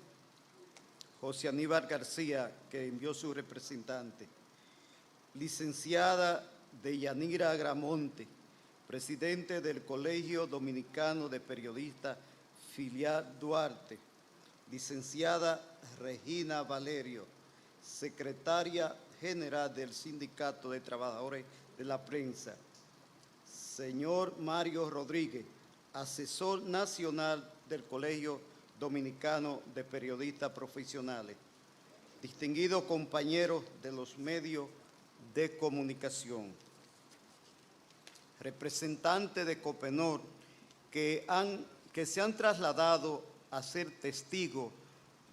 José Aníbal García, que envió su representante, licenciada Deyanira Agramonte, presidente del Colegio Dominicano de Periodistas Filial Duarte, licenciada Regina Valerio, secretaria general del Sindicato de Trabajadores de la Prensa, señor Mario Rodríguez, asesor nacional del Colegio Dominicano de Periodistas Profesionales, distinguidos compañeros de los medios de comunicación, representantes de Copenor que se han trasladado a ser testigos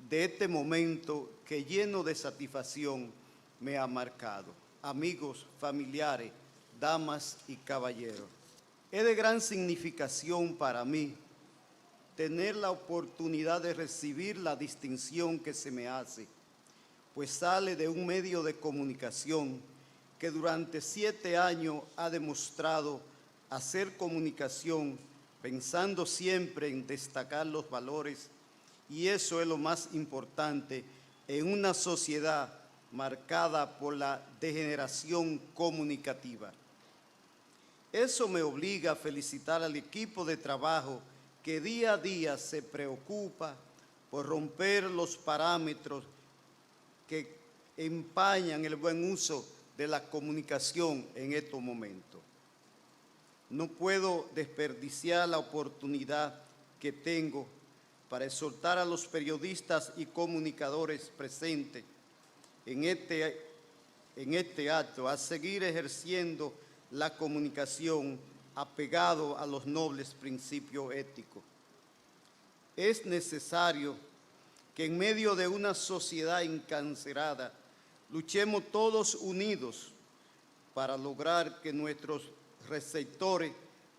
de este momento que lleno de satisfacción me ha marcado. Amigos, familiares, damas y caballeros, es de gran significación para mí tener la oportunidad de recibir la distinción que se me hace, pues sale de un medio de comunicación que durante 7 años ha demostrado hacer comunicación pensando siempre en destacar los valores, y eso es lo más importante en una sociedad marcada por la degeneración comunicativa. Eso me obliga a felicitar al equipo de trabajo que día a día se preocupa por romper los parámetros que empañan el buen uso de la comunicación en estos momentos. No puedo desperdiciar la oportunidad que tengo para exhortar a los periodistas y comunicadores presentes en este acto a seguir ejerciendo la comunicación apegado a los nobles principios éticos. Es necesario que en medio de una sociedad encarcelada luchemos todos unidos para lograr que nuestros receptores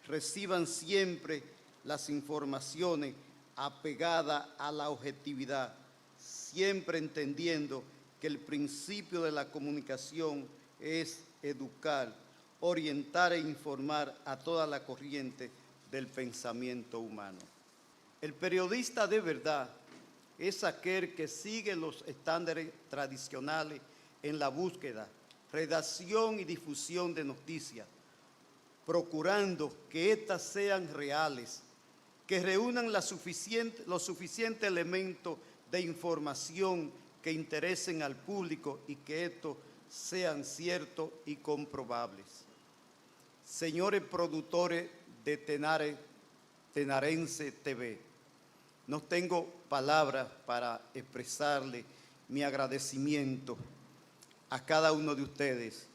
reciban siempre las informaciones apegadas a la objetividad, siempre entendiendo que el principio de la comunicación es educar, orientar e informar a toda la corriente del pensamiento humano. El periodista de verdad es aquel que sigue los estándares tradicionales en la búsqueda, redacción y difusión de noticias, procurando que éstas sean reales, que reúnan los suficientes elementos de información que interesen al público y que estos sean ciertos y comprobables. Señores productores de Tenarense TV, no tengo palabras para expresarle mi agradecimiento a cada uno de ustedes,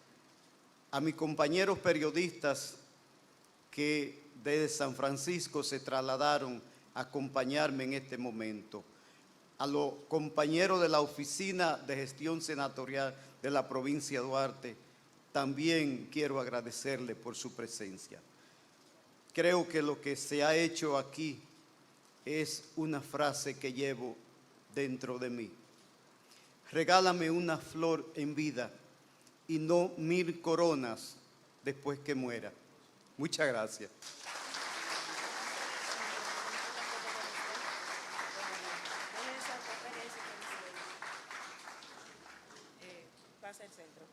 a mis compañeros periodistas que desde San Francisco se trasladaron a acompañarme en este momento, a los compañeros de la Oficina de Gestión Senatorial de la provincia de Duarte, también quiero agradecerles por su presencia. creo que lo que se ha hecho aquí es una frase que llevo dentro de mí. Regálame una flor en vida y no 1000 coronas después que muera. Muchas gracias. Pasa el centro.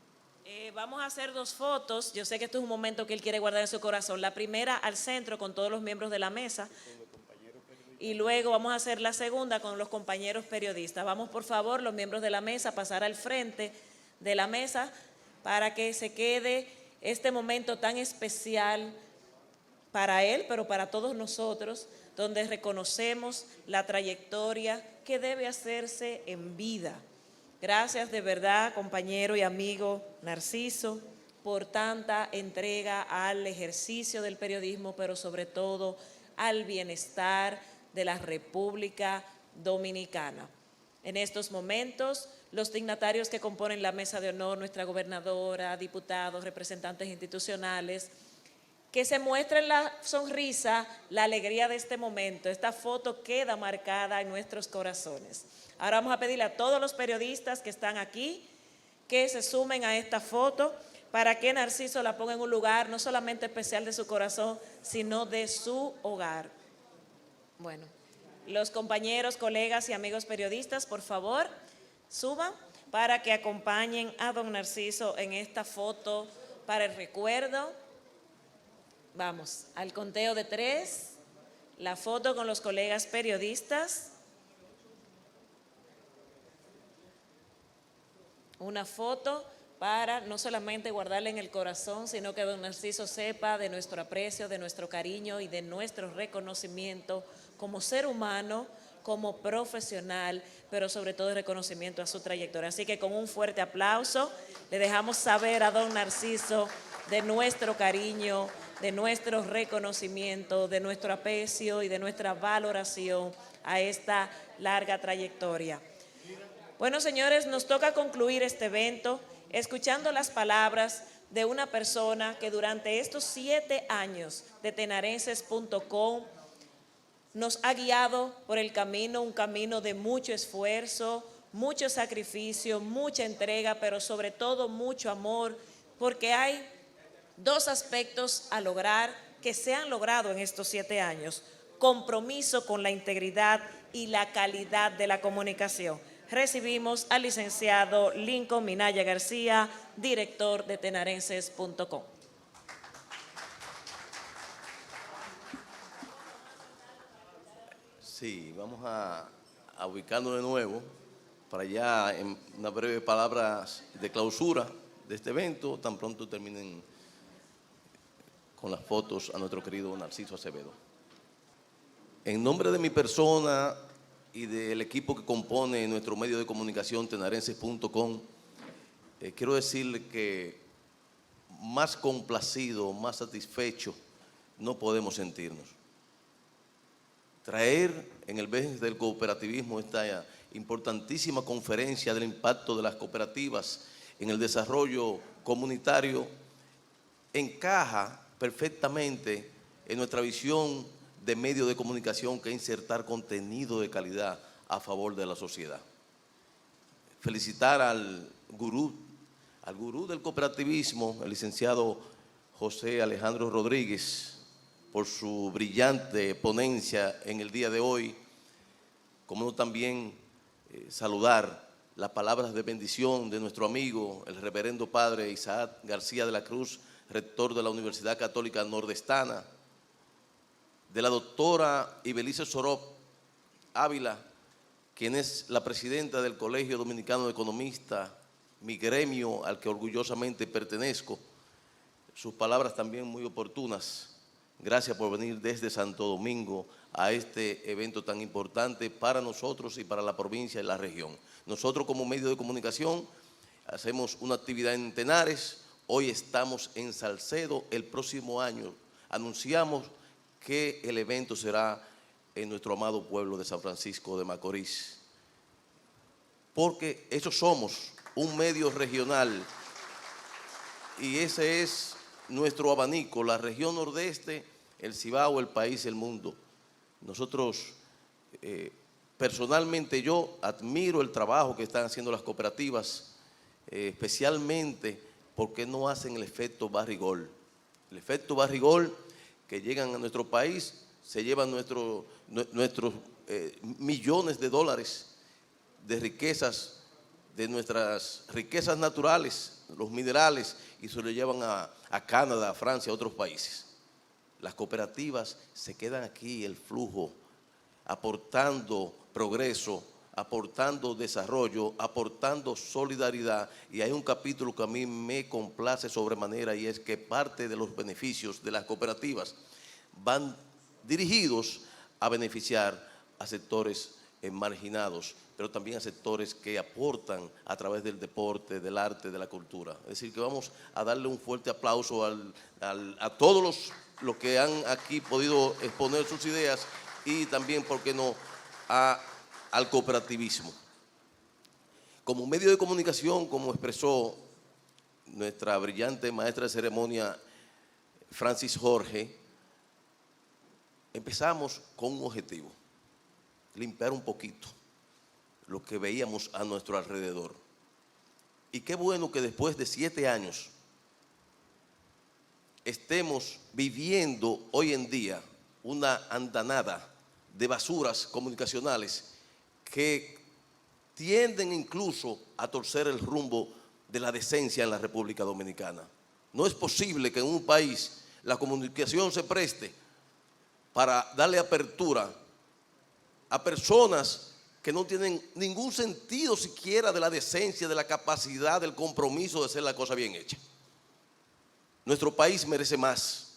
Vamos a hacer 2 fotos. Yo sé que esto es un momento que él quiere guardar en su corazón. La primera al centro con todos los miembros de la mesa. Y luego vamos a hacer la segunda con los compañeros periodistas. Vamos, por favor, los miembros de la mesa, a pasar al frente de la mesa para que se quede este momento tan especial para él, pero para todos nosotros, donde reconocemos la trayectoria que debe hacerse en vida. Gracias de verdad, compañero y amigo Narciso, por tanta entrega al ejercicio del periodismo, pero sobre todo al bienestar de la República Dominicana. En estos momentos, los dignatarios que componen la mesa de honor, nuestra gobernadora, diputados, representantes institucionales, que se muestren la sonrisa, la alegría de este momento. Esta foto queda marcada en nuestros corazones. Ahora vamos a pedirle a todos los periodistas que están aquí que se sumen a esta foto para que Narciso la ponga en un lugar no solamente especial de su corazón, sino de su hogar. Bueno, los compañeros, colegas y amigos periodistas, por favor, suban para que acompañen a don Narciso en esta foto para el recuerdo. Vamos, al conteo de 3, la foto con los colegas periodistas. Una foto para no solamente guardarla en el corazón, sino que don Narciso sepa de nuestro aprecio, de nuestro cariño y de nuestro reconocimiento como ser humano, como profesional, pero sobre todo el reconocimiento a su trayectoria. Así que con un fuerte aplauso le dejamos saber a don Narciso de nuestro cariño, de nuestro reconocimiento, de nuestro aprecio y de nuestra valoración a esta larga trayectoria. Bueno, señores, nos toca concluir este evento escuchando las palabras de una persona que durante estos 7 años de tenarenses.com nos ha guiado por el camino, un camino de mucho esfuerzo, mucho sacrificio, mucha entrega, pero sobre todo mucho amor, porque hay 2 aspectos a lograr que se han logrado en estos 7 años: compromiso con la integridad y la calidad de la comunicación. Recibimos al licenciado Lincoln Minaya García, director de tenarenses.com. Sí, vamos a ubicarnos de nuevo para ya en unas breves palabras de clausura de este evento, tan pronto terminen con las fotos a nuestro querido Narciso Acevedo. En nombre de mi persona y del equipo que compone nuestro medio de comunicación tenarenses.com, quiero decirle que más complacido, más satisfecho no podemos sentirnos. Traer en el mes del cooperativismo esta importantísima conferencia del impacto de las cooperativas en el desarrollo comunitario encaja perfectamente en nuestra visión de medio de comunicación, que es insertar contenido de calidad a favor de la sociedad. Felicitar al gurú del cooperativismo, el licenciado José Alejandro Rodríguez, por su brillante ponencia en el día de hoy, como no también saludar las palabras de bendición de nuestro amigo, el reverendo padre Isaac García de la Cruz, rector de la Universidad Católica Nordestana, de la doctora Ibelice Sorop Ávila, quien es la presidenta del Colegio Dominicano de Economistas, mi gremio al que orgullosamente pertenezco. Sus palabras también muy oportunas. Gracias por venir desde Santo Domingo a este evento tan importante para nosotros y para la provincia y la región. Nosotros como medio de comunicación hacemos una actividad en Tenares, hoy estamos en Salcedo, el próximo año anunciamos que el evento será en nuestro amado pueblo de San Francisco de Macorís, porque eso somos, un medio regional, y ese es nuestro abanico. La región nordeste el Cibao, el país y el mundo. Nosotros, personalmente yo admiro el trabajo que están haciendo las cooperativas, especialmente porque no hacen el efecto barrigol. El efecto barrigol que llegan a nuestro país, se llevan nuestros millones de dólares de riquezas, de nuestras riquezas naturales, los minerales, y se lo llevan a Canadá, a Francia, a otros países. Las cooperativas se quedan aquí, el flujo, aportando progreso, aportando desarrollo, aportando solidaridad. Y hay un capítulo que a mí me complace sobremanera, y es que parte de los beneficios de las cooperativas van dirigidos a beneficiar a sectores marginados, pero también a sectores que aportan a través del deporte, del arte, de la cultura. Es decir, que vamos a darle un fuerte aplauso a todos los que han aquí podido exponer sus ideas, y también, ¿por qué no?, al cooperativismo. Como medio de comunicación, como expresó nuestra brillante maestra de ceremonia, Francis Jorge, empezamos con un objetivo: limpiar un poquito lo que veíamos a nuestro alrededor. Y qué bueno que después de 7 años estemos viviendo hoy en día una andanada de basuras comunicacionales que tienden incluso a torcer el rumbo de la decencia en la República Dominicana. No es posible que en un país la comunicación se preste para darle apertura a personas que no tienen ningún sentido siquiera de la decencia, de la capacidad, del compromiso de hacer la cosa bien hecha. Nuestro país merece más.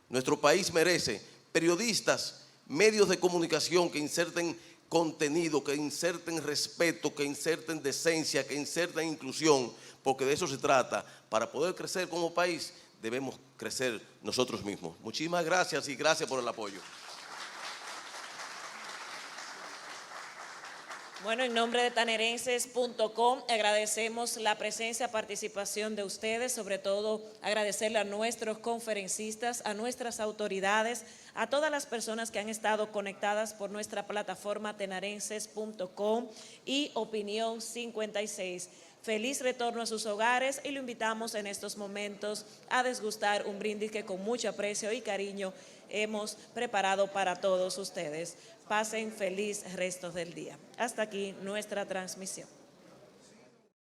Nuestro país merece periodistas, medios de comunicación que inserten contenido, que inserten respeto, que inserten decencia, que inserten inclusión, porque de eso se trata. Para poder crecer como país, debemos crecer nosotros mismos. Muchísimas gracias, y gracias por el apoyo. Bueno, en nombre de tanerenses.com agradecemos la presencia, participación de ustedes, sobre todo agradecerle a nuestros conferencistas, a nuestras autoridades, a todas las personas que han estado conectadas por nuestra plataforma tanerenses.com y Opinión 56. Feliz retorno a sus hogares, y lo invitamos en estos momentos a degustar un brindis que con mucho aprecio y cariño hemos preparado para todos ustedes. Pasen feliz resto del día. Hasta aquí nuestra transmisión.